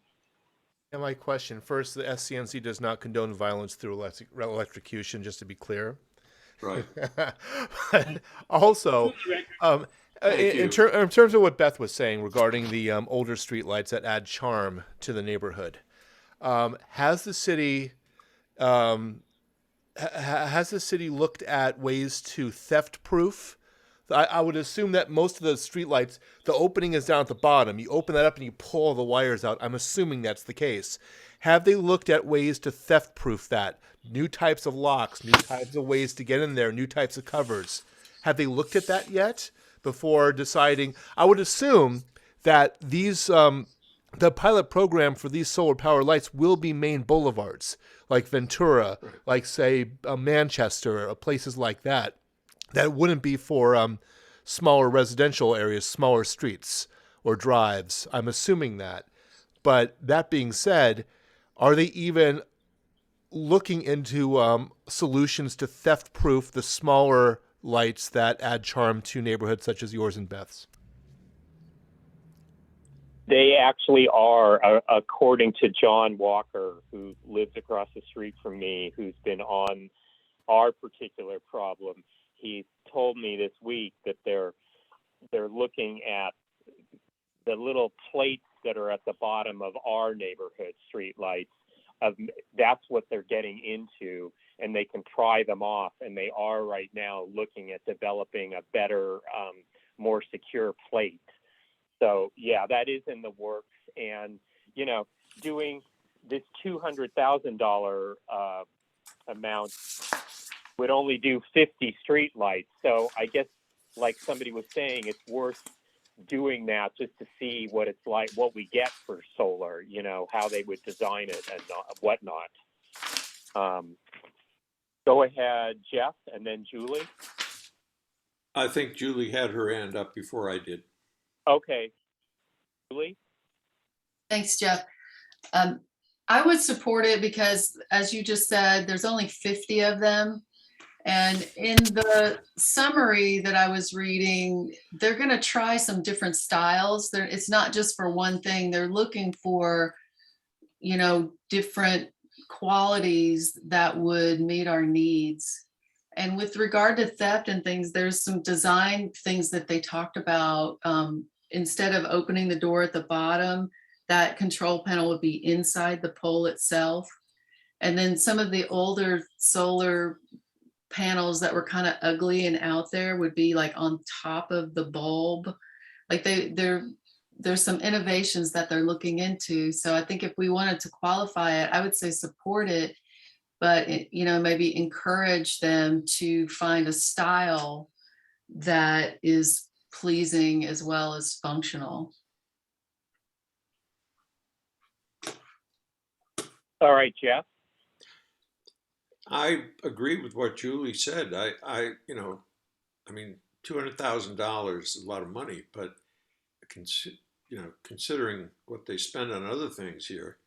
And my question first: the SCNC does not condone violence through electrocution. Just to be clear. Right. But also, in terms of what Beth was saying regarding the older streetlights that add charm to the neighborhood, has the city looked at ways to theft-proof? I would assume that most of the streetlights, the opening is down at the bottom. You open that up and you pull the wires out. I'm assuming that's the case. Have they looked at ways to theft-proof that? New types of locks, new types of ways to get in there, new types of covers. Have they looked at that yet before deciding? I would assume that these the pilot program for these solar power lights will be main boulevards like Ventura, like say Manchester, or places like that. That wouldn't be for smaller residential areas, smaller streets or drives. I'm assuming that. But that being said, are they even looking into solutions to theft-proof the smaller lights that add charm to neighborhoods such as yours and Beth's? They actually are, according to John Walker, who lives across the street from me, who's been on our particular problem. He told me this week that they're looking at the little plates that are at the bottom of our neighborhood street lights. That's what they're getting into, and they can pry them off. And they are right now looking at developing a better, more secure plate. So yeah, that is in the works. And doing this $200,000 amount would only do 50 street lights. So I guess, like somebody was saying, it's worth doing that just to see what it's like, what we get for solar, how they would design it and whatnot. Go ahead, Jeff, and then Julie. I think Julie had her hand up before I did. Okay. Julie? Thanks, Jeff. I would support it because, as you just said, there's only 50 of them. And in the summary that I was reading, they're going to try some different styles. It's not just for one thing. They're looking for, different qualities that would meet our needs. And with regard to theft and things, there's some design things that they talked about. Instead of opening the door at the bottom, that control panel would be inside the pole itself. And then some of the older solar panels that were kind of ugly and out there would be like on top of the bulb. Like there's some innovations that they're looking into. So I think if we wanted to qualify it, I would say support it, but maybe encourage them to find a style that is pleasing as well as functional. All right, Jeff. I agree with what Julie said. I mean, $200,000 is a lot of money, but considering what they spend on other things here,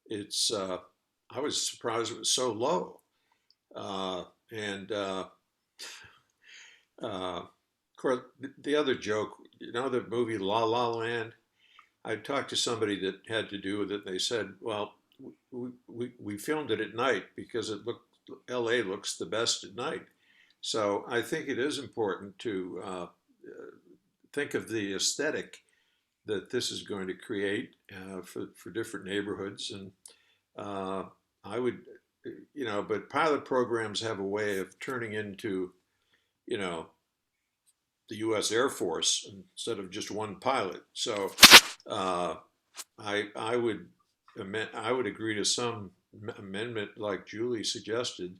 it's I was surprised it was so low. Of course, the other joke, the movie La La Land. I talked to somebody that had to do with it. They said, "Well, we filmed it at night because LA looks the best at night." So I think it is important to think of the aesthetic that this is going to create for different neighborhoods. And I would, but pilot programs have a way of turning into, the U.S. Air Force instead of just one pilot. So I would agree to some amendment like Julie suggested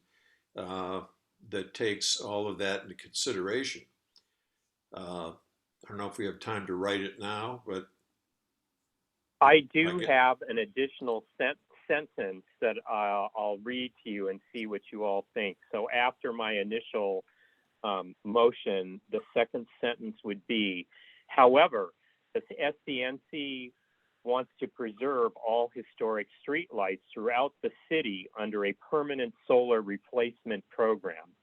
that takes all of that into consideration. I don't know if we have time to write it now, but I do Like it. have an additional sentence that I'll read to you and see what you all think. So after my initial motion, the second sentence would be, however, the SCNC wants to preserve all historic streetlights throughout the city under a permanent solar replacement program.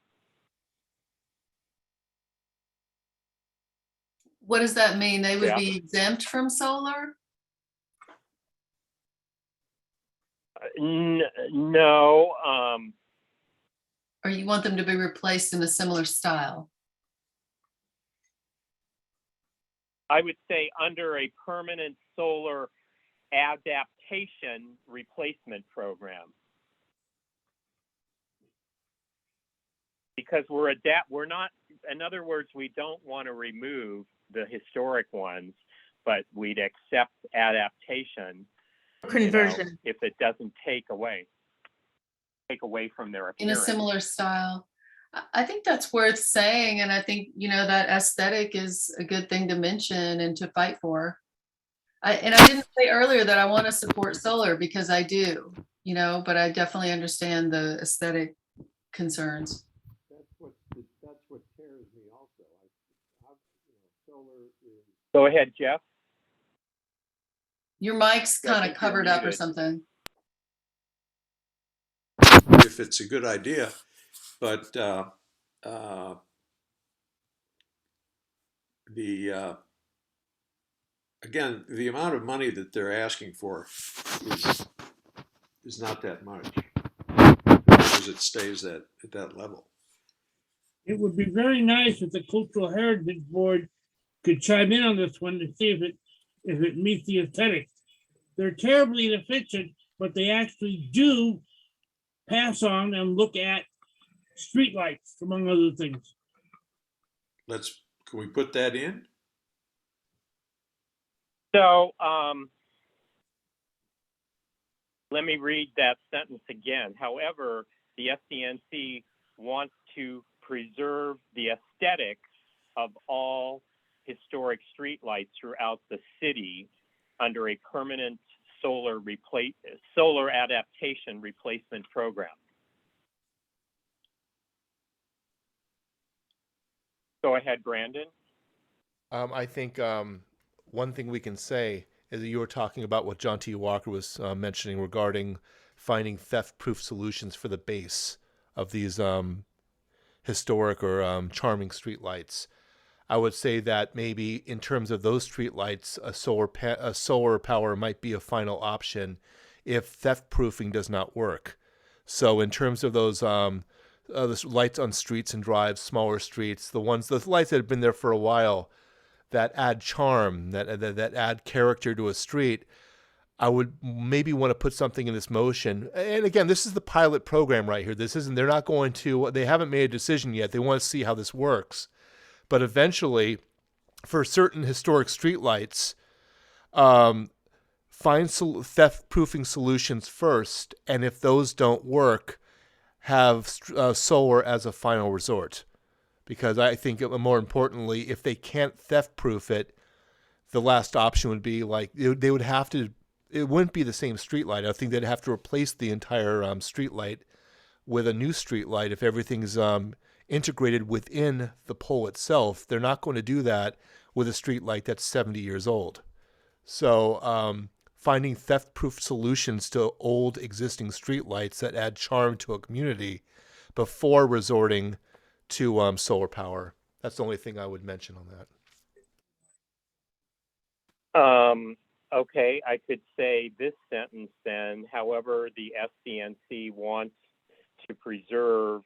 What does that mean? They would Yeah. be exempt from solar? No, Or you want them to be replaced in a similar style? I would say under a permanent solar adaptation replacement program. Because we're not, in other words, we don't want to remove the historic ones, but we'd accept adaptation, Conversion. if it doesn't take away from their In a appearance. similar style. I think that's worth saying, and I think, that aesthetic is a good thing to mention and to fight for. I didn't say earlier that I want to support solar, because I do, but I definitely understand the aesthetic concerns. That's what scares me also. Solar is. Go ahead, Jeff. Your mic's Yeah, I kind think of you're covered up or muted. something. If it's a good idea, but again, the amount of money that they're asking for is not that much, as it stays at that level. It would be very nice if the Cultural Heritage Board could chime in on this one to see if it meets the aesthetic. They're terribly inefficient, but they actually do pass on and look at streetlights, among other things. Can we put that in? So let me read that sentence again. However, the SCNC wants to preserve the aesthetics of all historic streetlights throughout the city under a permanent solar adaptation replacement program. Go ahead, Brandon. I think one thing we can say is that you were talking about what John T. Walker was mentioning regarding finding theft-proof solutions for the base of these historic or charming streetlights. I would say that maybe in terms of those streetlights, a solar power might be a final option if theft-proofing does not work. So in terms of those the lights on streets and drives, smaller streets, the lights that have been there for a while, that add charm, that add character to a street, I would maybe want to put something in this motion. And again, this is the pilot program right here. They haven't made a decision yet. They want to see how this works. But eventually, for certain historic streetlights, find theft-proofing solutions first, and if those don't work, have solar as a final resort. Because I think more importantly, if they can't theft-proof it, the last option would be they would have to. It wouldn't be the same streetlight. I think they'd have to replace the entire streetlight with a new streetlight if everything's integrated within the pole itself. They're not going to do that with a streetlight that's 70 years old. So finding theft-proof solutions to old existing streetlights that add charm to a community before resorting to solar power. That's the only thing I would mention on that. Okay, I could say this sentence then. However, the SCNC wants to preserve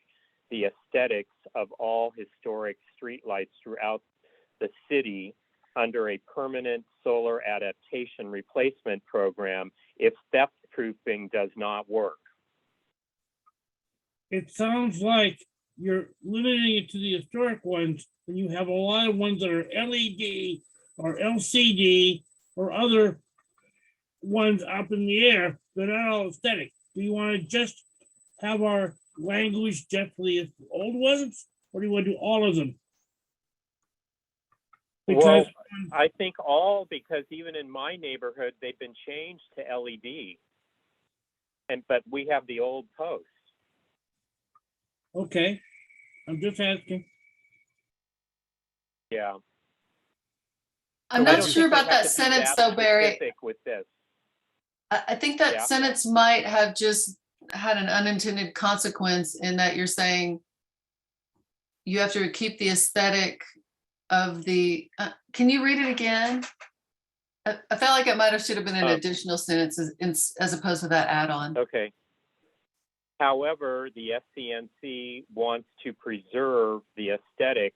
the aesthetics of all historic streetlights throughout the city under a permanent solar adaptation replacement program if theft proofing does not work. It sounds like you're limiting it to the historic ones, and you have a lot of ones that are LED or LCD or other ones up in the air that are all aesthetic. Do you want to just have our language just for the old ones, or do you want to do all of them? Because I think all, because even in my neighborhood, they've been changed to LED. But we have the old posts. okay, I'm just asking. Yeah. I'm I not don't sure think we about have that to be sentence that though, Barry. specific with this. I think that Yeah. sentence might have just had an unintended consequence in that you're saying you have to keep the aesthetic of the, can you read it again? I felt like it might have should have been an additional sentence as opposed to that add-on. Okay. However, the FCNC wants to preserve the aesthetic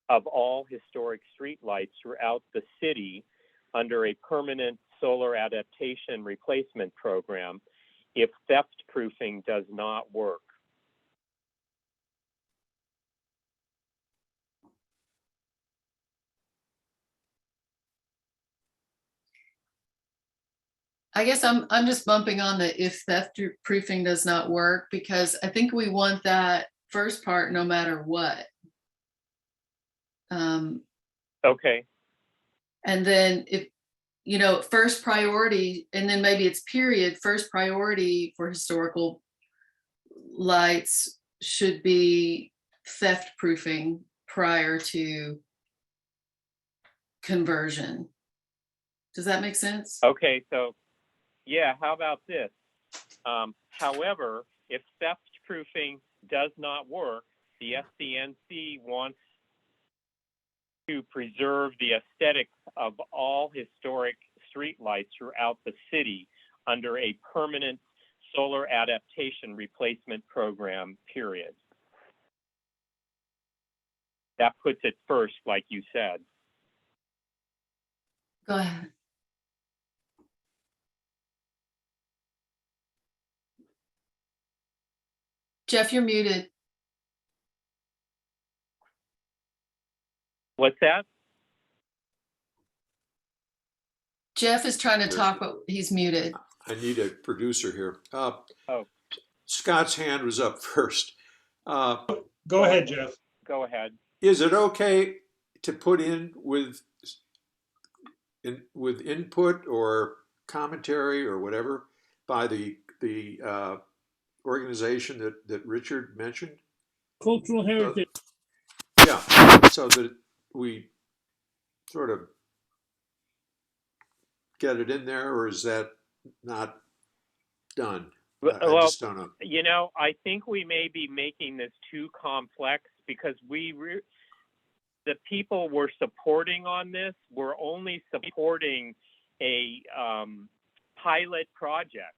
of all historic streetlights throughout the city under a permanent solar adaptation replacement program if theft proofing does not work. I guess I'm just bumping on the if theft proofing does not work, because I think we want that first part no matter what. Okay. And then if, first priority, and then maybe it's period, first priority for historical lights should be theft proofing prior to conversion. Does that make sense? Okay, so yeah, how about this? However, if theft proofing does not work, the FCNC wants to preserve the aesthetic of all historic streetlights throughout the city under a permanent solar adaptation replacement program, period. That puts it first, like you said. Go ahead. Jeff, you're muted. What's that? Jeff is trying to talk, but he's muted. I need a producer here. Oh. Scott's hand was up first. Go ahead, Jeff. Go ahead. Is it okay to put in with input or commentary or whatever by the organization that Richard mentioned? Cultural heritage. Yeah, so that we sort of get it in there, or is that not done? I just don't know. I think we may be making this too complex because the people we're supporting on this, we're only supporting a pilot project.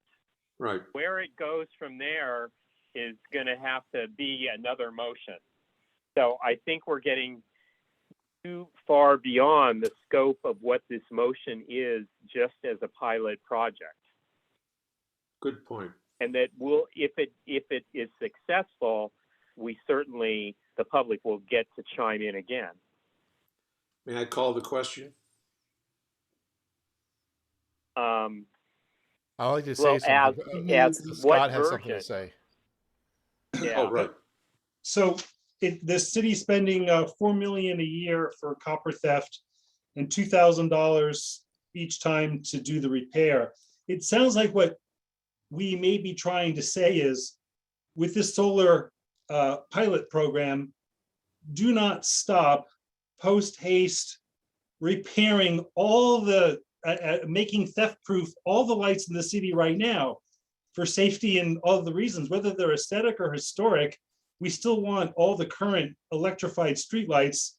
Right. Where it goes from there is going to have to be another motion. So I think we're getting too far beyond the scope of what this motion is just as a pilot project. Good point. And that if it is successful, the public will get to chime in again. May I call the question? I like to say something. As Scott what has version? something to say. Yeah. Oh, right. So the city's spending $4 million a year for copper theft and $2,000 each time to do the repair. It sounds like what we may be trying to say is, with this solar pilot program, do not stop post haste repairing all the making theft proof all the lights in the city right now for safety and all the reasons, whether they're aesthetic or historic. We still want all the current electrified streetlights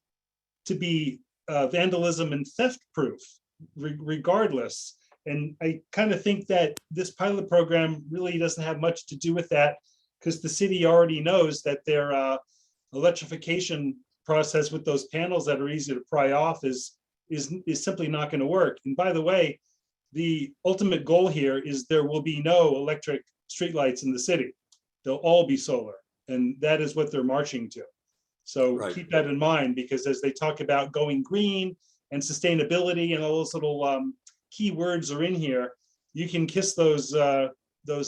to be vandalism and theft proof regardless. And I kind of think that this pilot program really doesn't have much to do with that, because the city already knows that their electrification process with those panels that are easy to pry off is simply not going to work. And by the way, the ultimate goal here is there will be no electric streetlights in the city. They'll all be solar, and that is what they're marching to. So Right. Keep that in mind, because as they talk about going green and sustainability and all those little key words are in here, you can kiss those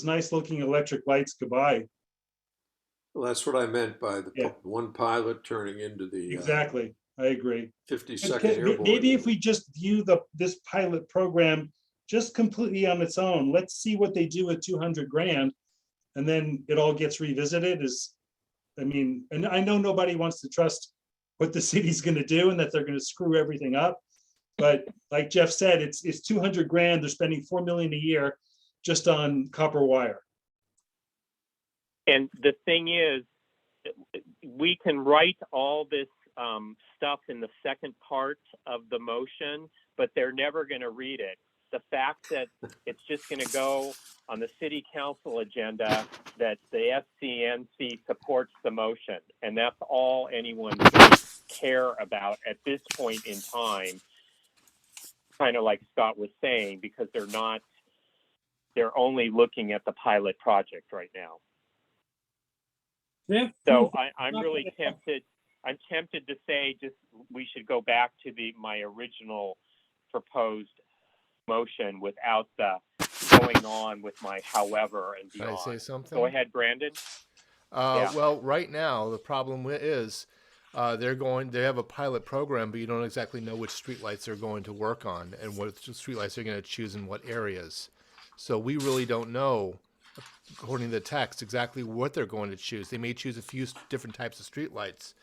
nice looking electric lights goodbye. Well, that's what I meant by the Yeah. one pilot turning into the Exactly. I agree. 52nd Okay, Airborne. maybe if we just view this pilot program just completely on its own, let's see what they do with 200 grand. And then it all gets revisited and I know nobody wants to trust what the city's gonna do and that they're gonna screw everything up. But like Jeff said, it's 200 grand. They're spending 4 million a year just on copper wire. And the thing is, we can write all this stuff in the second part of the motion, but they're never going to read it. The fact that it's just going to go on the city council agenda that the SCNC supports the motion, and that's all anyone should care about at this point in time, kind of like Scott was saying, because they're only looking at the pilot project right now. Yeah. So I'm really tempted. I'm tempted to say just we should go back to my original proposed motion without the going on with my however and Can beyond. I say something? Go ahead, Brandon. Yeah. Well, right now the problem is they have a pilot program, but you don't exactly know which streetlights they're going to work on and what streetlights they're going to choose in what areas. So we really don't know, according to the text, exactly what they're going to choose. They may choose a few different types of streetlights.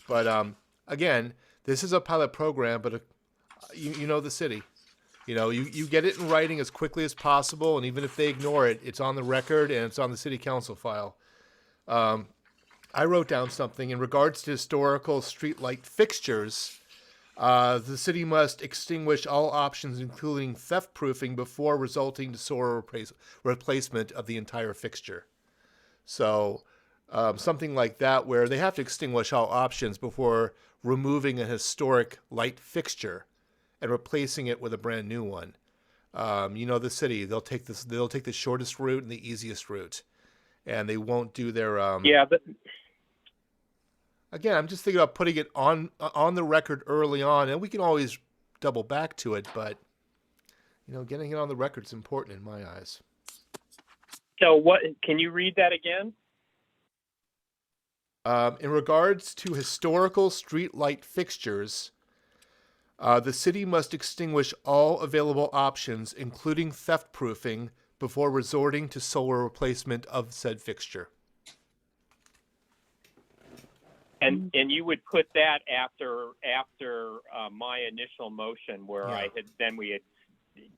But again, this is a pilot program, but you know the city. You know, you get it in writing as quickly as possible, and even if they ignore it, it's on the record and it's on the city council file. I wrote down something in regards to historical streetlight fixtures. The city must extinguish all options, including theft proofing, before resulting to solar replacement of the entire fixture. So something like that, where they have to extinguish all options before removing a historic light fixture and replacing it with a brand new one. You know the city; they'll take the shortest route and the easiest route, and they won't do their Yeah, but Again, I'm just thinking about putting it on the record early on, and we can always double back to it, but getting it on the record is important in my eyes. so what? Can you read that again? In regards to historical street light fixtures, the city must extinguish all available options, including theft proofing, before resorting to solar replacement of said fixture. And you would put that after my initial motion, where Yeah. we had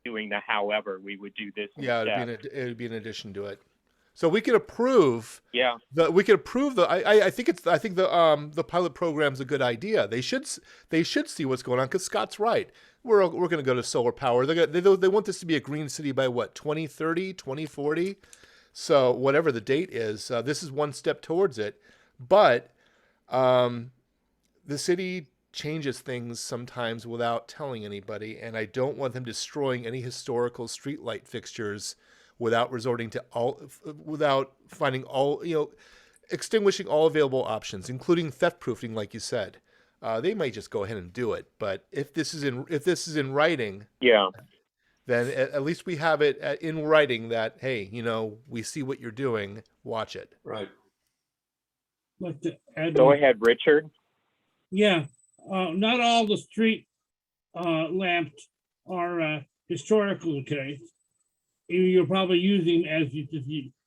doing the however we would do this. Yeah, instead. it would be in addition to it. So we could approve. Yeah. I think the pilot program's a good idea. They should see what's going on, because Scott's right. We're going to go to solar power. They want this to be a green city by what, 2030, 2040. So whatever the date is, this is one step towards it. But the city changes things sometimes without telling anybody, and I don't want them destroying any historical streetlight fixtures without extinguishing all available options, including theft proofing, like you said. They might just go ahead and do it, but if this is in writing, Yeah. then at least we have it in writing that, hey, we see what you're doing, watch it. Right. Like to add, Go ahead, Richard. yeah, not all the street lamps are historical, okay? You're probably using, as you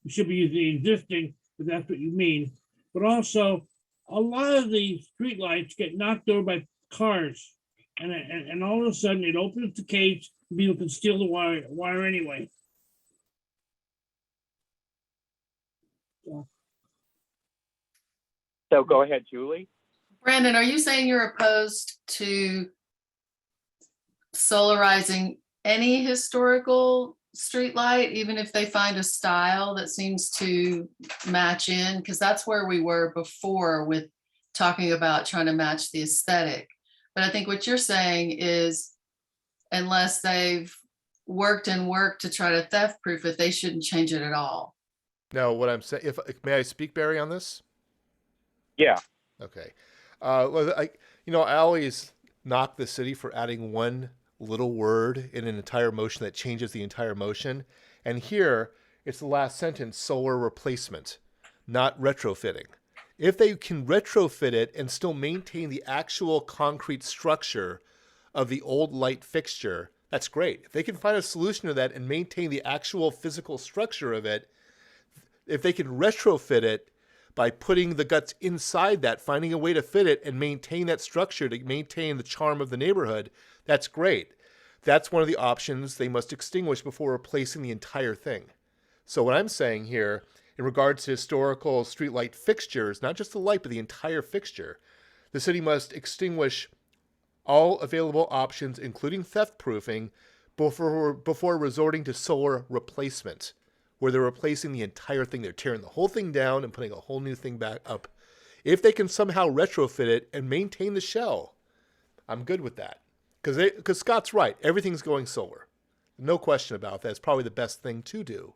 should be using existing, but that's what you mean. But also, a lot of the street lights get knocked over by cars, and all of a sudden it opens the cage, and people can steal the wire anyway. So go ahead, Julie. Brandon, are you saying you're opposed to solarizing any historical streetlight, even if they find a style that seems to match in? Because that's where we were before with talking about trying to match the aesthetic. But I think what you're saying is, unless they've worked to try to theft proof it, they shouldn't change it at all. No, what I'm saying, may I speak, Barry, on this? Yeah. Okay. Well, I always knock the city for adding one little word in an entire motion that changes the entire motion. And here, it's the last sentence, solar replacement, not retrofitting. If they can retrofit it and still maintain the actual concrete structure of the old light fixture, that's great. If they can find a solution to that and maintain the actual physical structure of it, if they can retrofit it by putting the guts inside that, finding a way to fit it and maintain that structure to maintain the charm of the neighborhood, that's great. That's one of the options they must extinguish before replacing the entire thing. So what I'm saying here, in regards to historical streetlight fixtures, not just the light, but the entire fixture, the city must extinguish all available options, including theft proofing, before resorting to solar replacement, where they're replacing the entire thing. They're tearing the whole thing down and putting a whole new thing back up. If they can somehow retrofit it and maintain the shell, I'm good with that. Because Scott's right. Everything's going solar. No question about that. It's probably the best thing to do.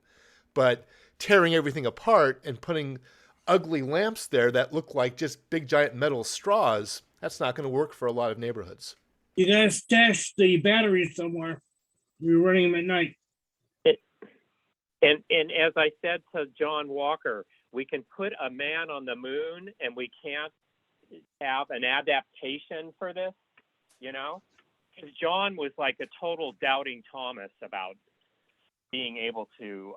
But tearing everything apart and putting ugly lamps there that look like just big giant metal straws, that's not going to work for a lot of neighborhoods. You gotta stash the batteries somewhere. You're running them at night. And as I said to John Walker, we can put a man on the moon and we can't have an adaptation for this, you know? Because John was like a total doubting Thomas about being able to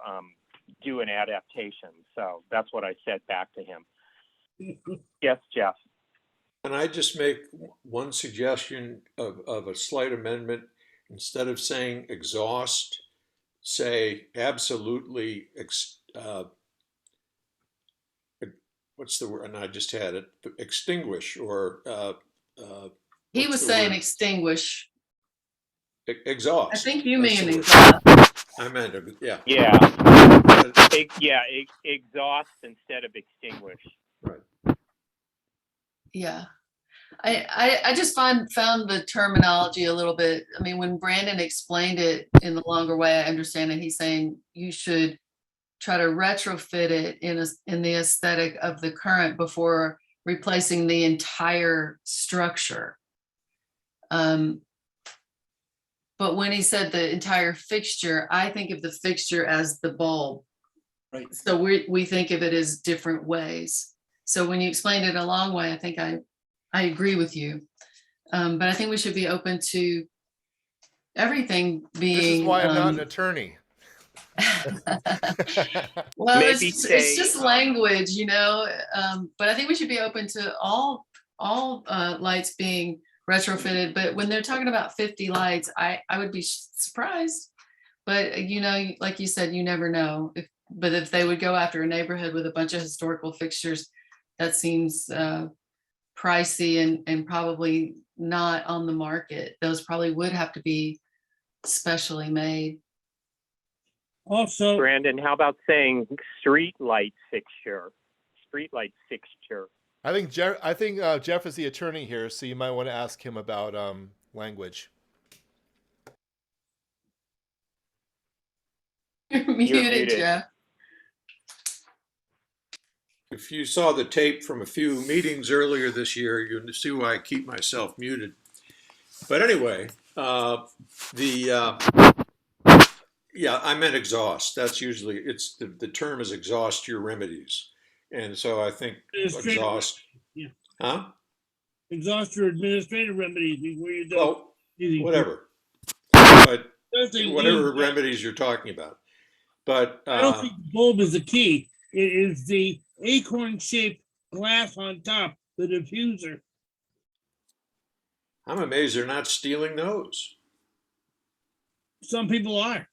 do an adaptation. So that's what I said back to him. Yes, Jeff. Can I just make one suggestion of a slight amendment? Instead of saying exhaust, say absolutely, what's the word? And I just had it, extinguish or. He what's was the saying word? extinguish. Exhaust. I think you That's mean the word. exhaust. I meant, yeah. Yeah. Exhaust instead of extinguish. Right. Yeah. I just found the terminology a little bit. I mean, when Brandon explained it in the longer way, I understand it. He's saying you should try to retrofit it in the aesthetic of the current before replacing the entire structure. But when he said the entire fixture, I think of the fixture as the bulb. Right. So we think of it as different ways. So when you explained it a long way, I think I agree with you. But I think we should be open to everything being. This is why I'm not an attorney. Well, Maybe it's say, just language, you know. But I think we should be open to all lights being retrofitted. But when they're talking about 50 lights, I would be surprised. But you know, like you said, you never know. But if they would go after a neighborhood with a bunch of historical fixtures, that seems pricey and probably not on the market. Those probably would have to be specially made. Also, Brandon, how about saying street light fixture? Street light fixture. I think Jeff is the attorney here, so you might want to ask him about language. You're You're muted, muted. Jeff. If you saw the tape from a few meetings earlier this year, you'll see why I keep myself muted. But anyway, yeah, I meant exhaust. That's usually, it's the term is exhaust your remedies. And so I think exhaust, yeah. huh? Exhaust your administrative remedies before you do. Well, anything. whatever. But Doesn't whatever use- remedies you're talking about. But I don't think the bulb is the key. It is the acorn-shaped glass on top, the diffuser. I'm amazed they're not stealing those. Some people are.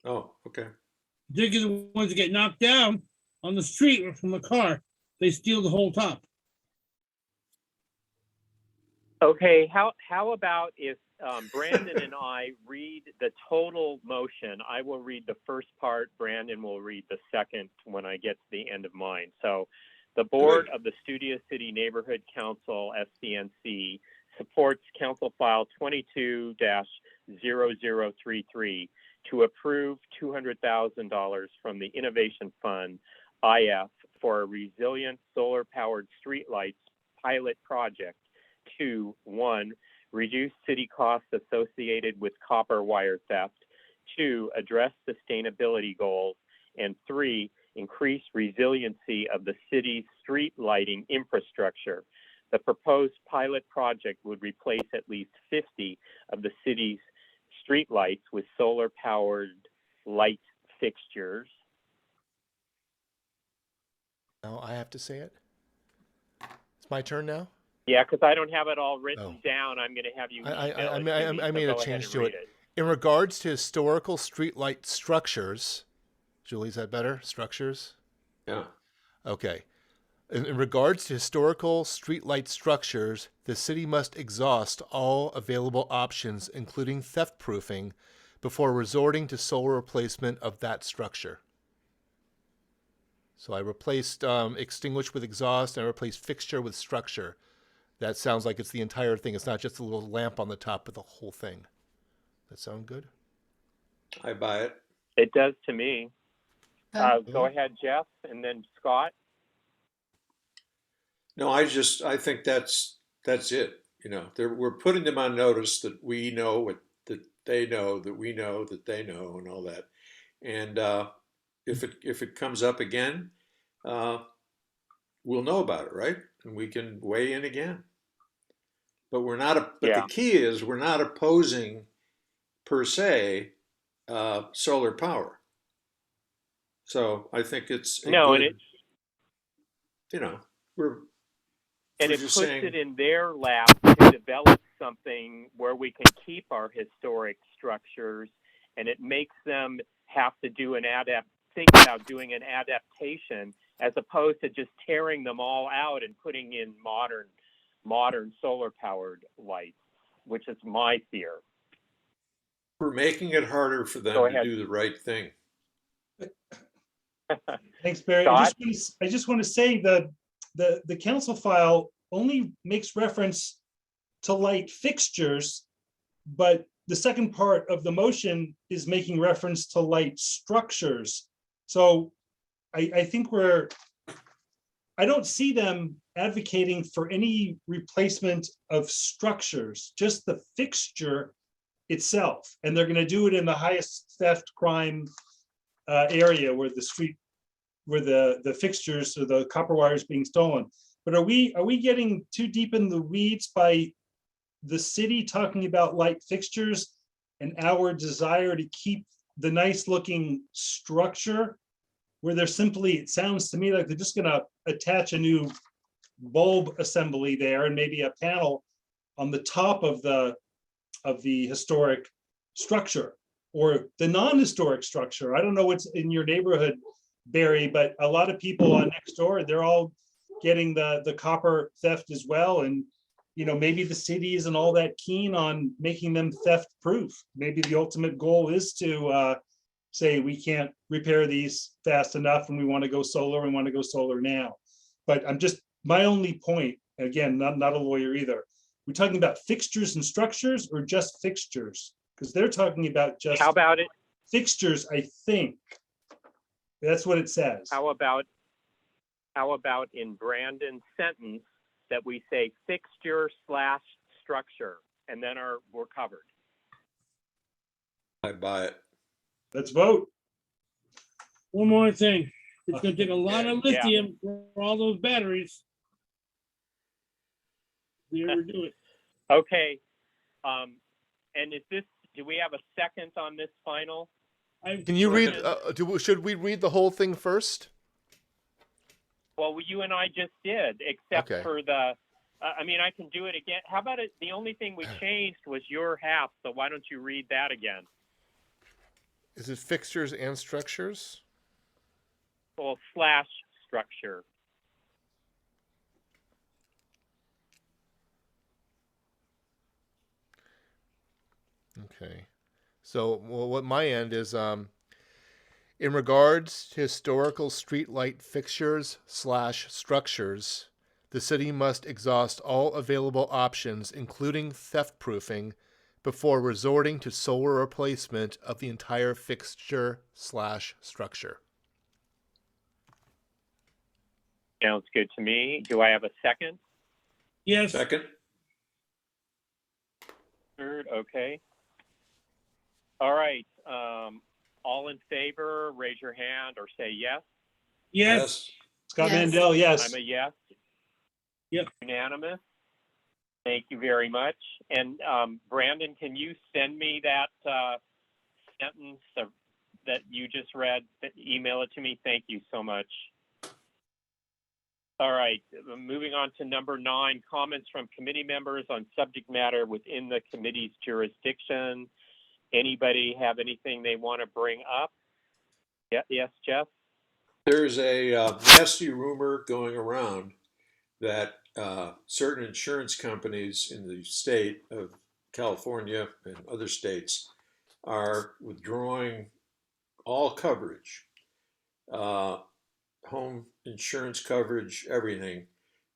Oh, okay. Particularly the ones that get knocked down on the street or from the car. They steal the whole top. Okay, how about if Brandon and I read the total motion? I will read the first part. Brandon will read the second when I get to the end of mine. So the board of the Studio City Neighborhood Council, SCNC, supports Council File 22-0033 to approve $200,000 from the Innovation Fund, IF, for a resilient solar-powered streetlights pilot project to, 1, reduce city costs associated with copper wire theft, 2, address sustainability goals, and 3, increase increase resiliency of the city's street lighting infrastructure. The proposed pilot project would replace at least 50 of the city's street lights with solar-powered light fixtures. Now I have to say it. It's my turn now. Yeah, because I don't have it all written Oh. down. I'm going to have you email I it to me, made so a go ahead change and to read it. In regards to historical streetlight structures, Julie, is that better? Structures? Yeah. Okay. In regards to historical streetlight structures, the city must exhaust all available options, including theft proofing, before resorting to solar replacement of that structure. So I replaced extinguish with exhaust, and I replaced fixture with structure. That sounds like it's the entire thing. It's not just a little lamp on the top, but the whole thing. That sound good? I buy it. It does to me. Okay. Go ahead, Jeff, and then Scott. No, I think that's it. You know, we're putting them on notice that we know what that they know, that we know that they know, and all that. And if it comes up again, we'll know about it, right? And we can weigh in again. But we're not. But Yeah. the key is we're not opposing per se solar power. So I think it's a No, good, and it we're puts saying, it in their lap to develop something where we can keep our historic structures, and it makes them have to do think about doing an adaptation as opposed to just tearing them all out and putting in modern solar powered lights, which is my fear. we're making it harder for them Go to ahead. do the right thing. Thanks, Barry. Scott? I just want to say the council file only makes reference to light fixtures, but the second part of the motion is making reference to light structures. So I think I don't see them advocating for any replacement of structures, just the fixture itself. And they're going to do it in the highest theft crime area where the fixtures or the copper wire is being stolen. But are we getting too deep in the weeds by the city talking about light fixtures and our desire to keep the nice looking structure, where they're simply, it sounds to me like they're just going to attach a new bulb assembly there and maybe a panel on the top of the historic structure or the non-historic structure. I don't know what's in your neighborhood, Barry, but a lot of people on next door, they're all getting the copper theft as well. And, maybe the city isn't all that keen on making them theft proof. Maybe the ultimate goal is to say we can't repair these fast enough and we want to go solar now. But my only point, again, not a lawyer either. We're talking about fixtures and structures or just fixtures? Because they're talking about just How about it? fixtures, I think. That's what it says. How about in Brandon's sentence that we say fixture/structure, and then we're covered. I buy it. Let's vote. One more thing. It's gonna take a lot of lithium for all those batteries. We ever do it. Okay. And do we have a second on this final? Can you read? Should we read the whole thing first? Well, you and I just did, except Okay. for the, I can do it again. How about it? The only thing we changed was your half. So why don't you read that again? Is it fixtures and structures? Well, /structure. Okay. So what my end is, in regards to historical streetlight fixtures / structures, the city must exhaust all available options, including theft proofing, before resorting to solar replacement of the entire fixture / structure. Sounds good to me. Do I have a second? Yes. Second? Third, okay. All right. All in favor, raise your hand or say yes. Yes, Scott Yes. Mandel, yes. I'm a yes. Yep. Unanimous. Thank you very much. And Brandon, can you send me that sentence that you just read? Email it to me. Thank you so much. All right, moving on to number 9, comments from committee members on subject matter within the committee's jurisdiction. Anybody have anything they want to bring up? Yeah, yes, Jeff? There's a nasty rumor going around that certain insurance companies in the state of California and other states are withdrawing all coverage, home insurance coverage, everything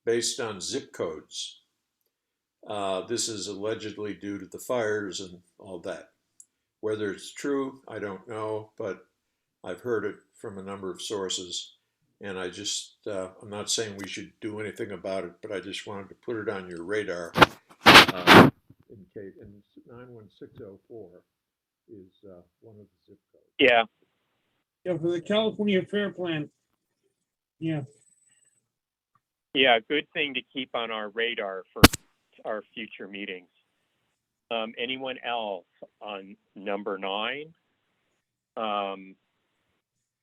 based on zip codes. This is allegedly due to the fires and all that. Whether it's true, I don't know, but I've heard it from a number of sources. And I just, I'm not saying we should do anything about it, but I just wanted to put it on your radar. In case, and 91604 is one of the zip codes. Yeah, yeah, for the California Fair Plan. Yeah, yeah, good thing to keep on our radar for our future meetings. Anyone else on number 9?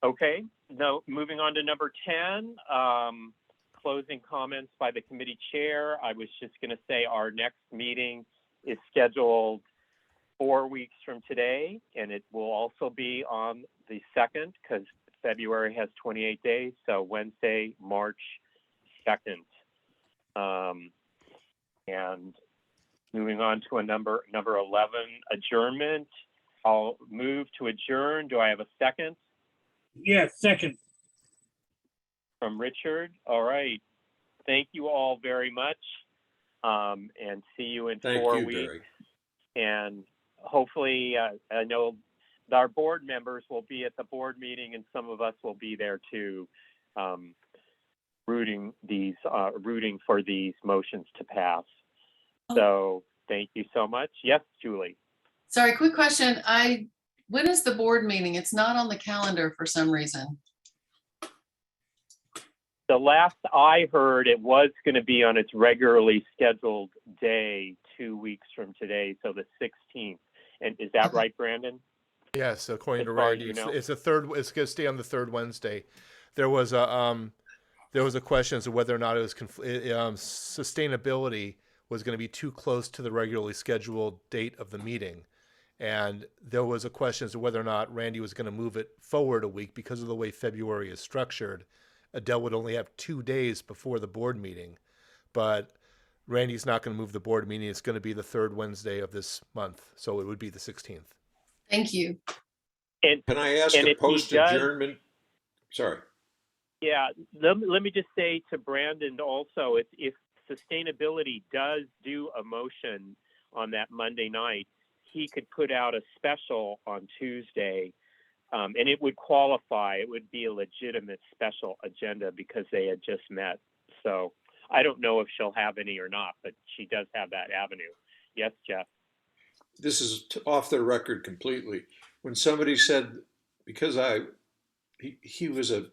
Okay, no, moving on to number 10, closing comments by the committee chair. I was just going to say our next meeting is scheduled 4 weeks from today, and it will also be on the 2nd because February has 28 days, so Wednesday, March 2nd. And moving on to a number 11, adjournment. I'll move to adjourn. Do I have a second? yeah, second. From Richard. All right. Thank you all very much. And see you in Thank 4 you, weeks. Barry. And hopefully, I know our board members will be at the board meeting and some of us will be there too, rooting for these motions to pass. So thank you so much. Yes, Julie. Sorry, quick question. When is the board meeting? It's not on the calendar for some reason. The last I heard, it was going to be on its regularly scheduled day 2 weeks from today, so the 16th. And is that Okay. right, Brandon? Yes, according to As far as Randy, you know. it's a third. It's going to stay on the third Wednesday. There was a question as to whether or not it was sustainability was going to be too close to the regularly scheduled date of the meeting, and there was a question as to whether or not Randy was going to move it forward a week because of the way February is structured. Adele would only have 2 days before the board meeting, but Randy's not going to move the board meeting. It's going to be the third Wednesday of this month, so it would be the 16th. Thank you. And Can I ask And a if he post adjournment? Sorry. yeah, let me just say to Brandon also, if sustainability does do a motion on that Monday night, he could put out a special on Tuesday, and it would qualify. It would be a legitimate special agenda because they had just met. So I don't know if she'll have any or not, but she does have that avenue. Yes, Jeff? This is off the record completely. When somebody said, because he was a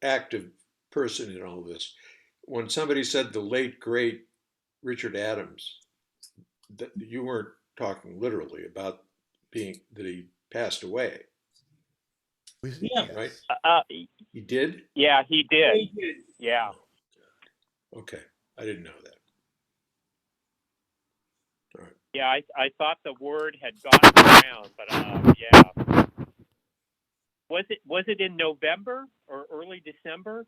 active person in all this, when somebody said the late great Richard Adams, that you weren't talking literally about that he passed away, Yeah. right? He did? Yeah, he did. He did. Yeah. Okay, I didn't know that. All right. Yeah, I thought the word had gotten around, but yeah. Was it in November or early December?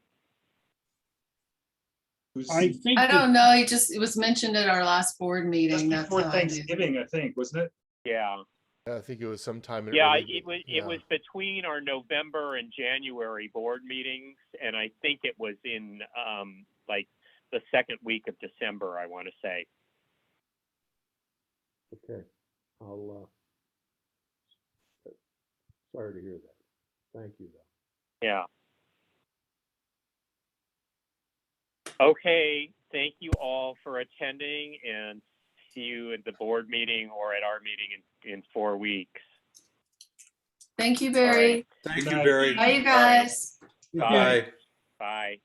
I think I that- don't know. It was mentioned at our last board Just meeting. That's before how I knew. Thanksgiving, I think, wasn't it? Yeah. I think it was sometime in Yeah, early, it was between our November and January board meetings, and I think it was in like the second week of December, I want to say. Okay, I'll, sorry to hear that. Thank you, though. Yeah. Okay, thank you all for attending, and see you at the board meeting or at our meeting in 4 weeks. Thank you, Barry. Thank Good you, night. Barry. Bye, you guys. Okay. Bye. Bye.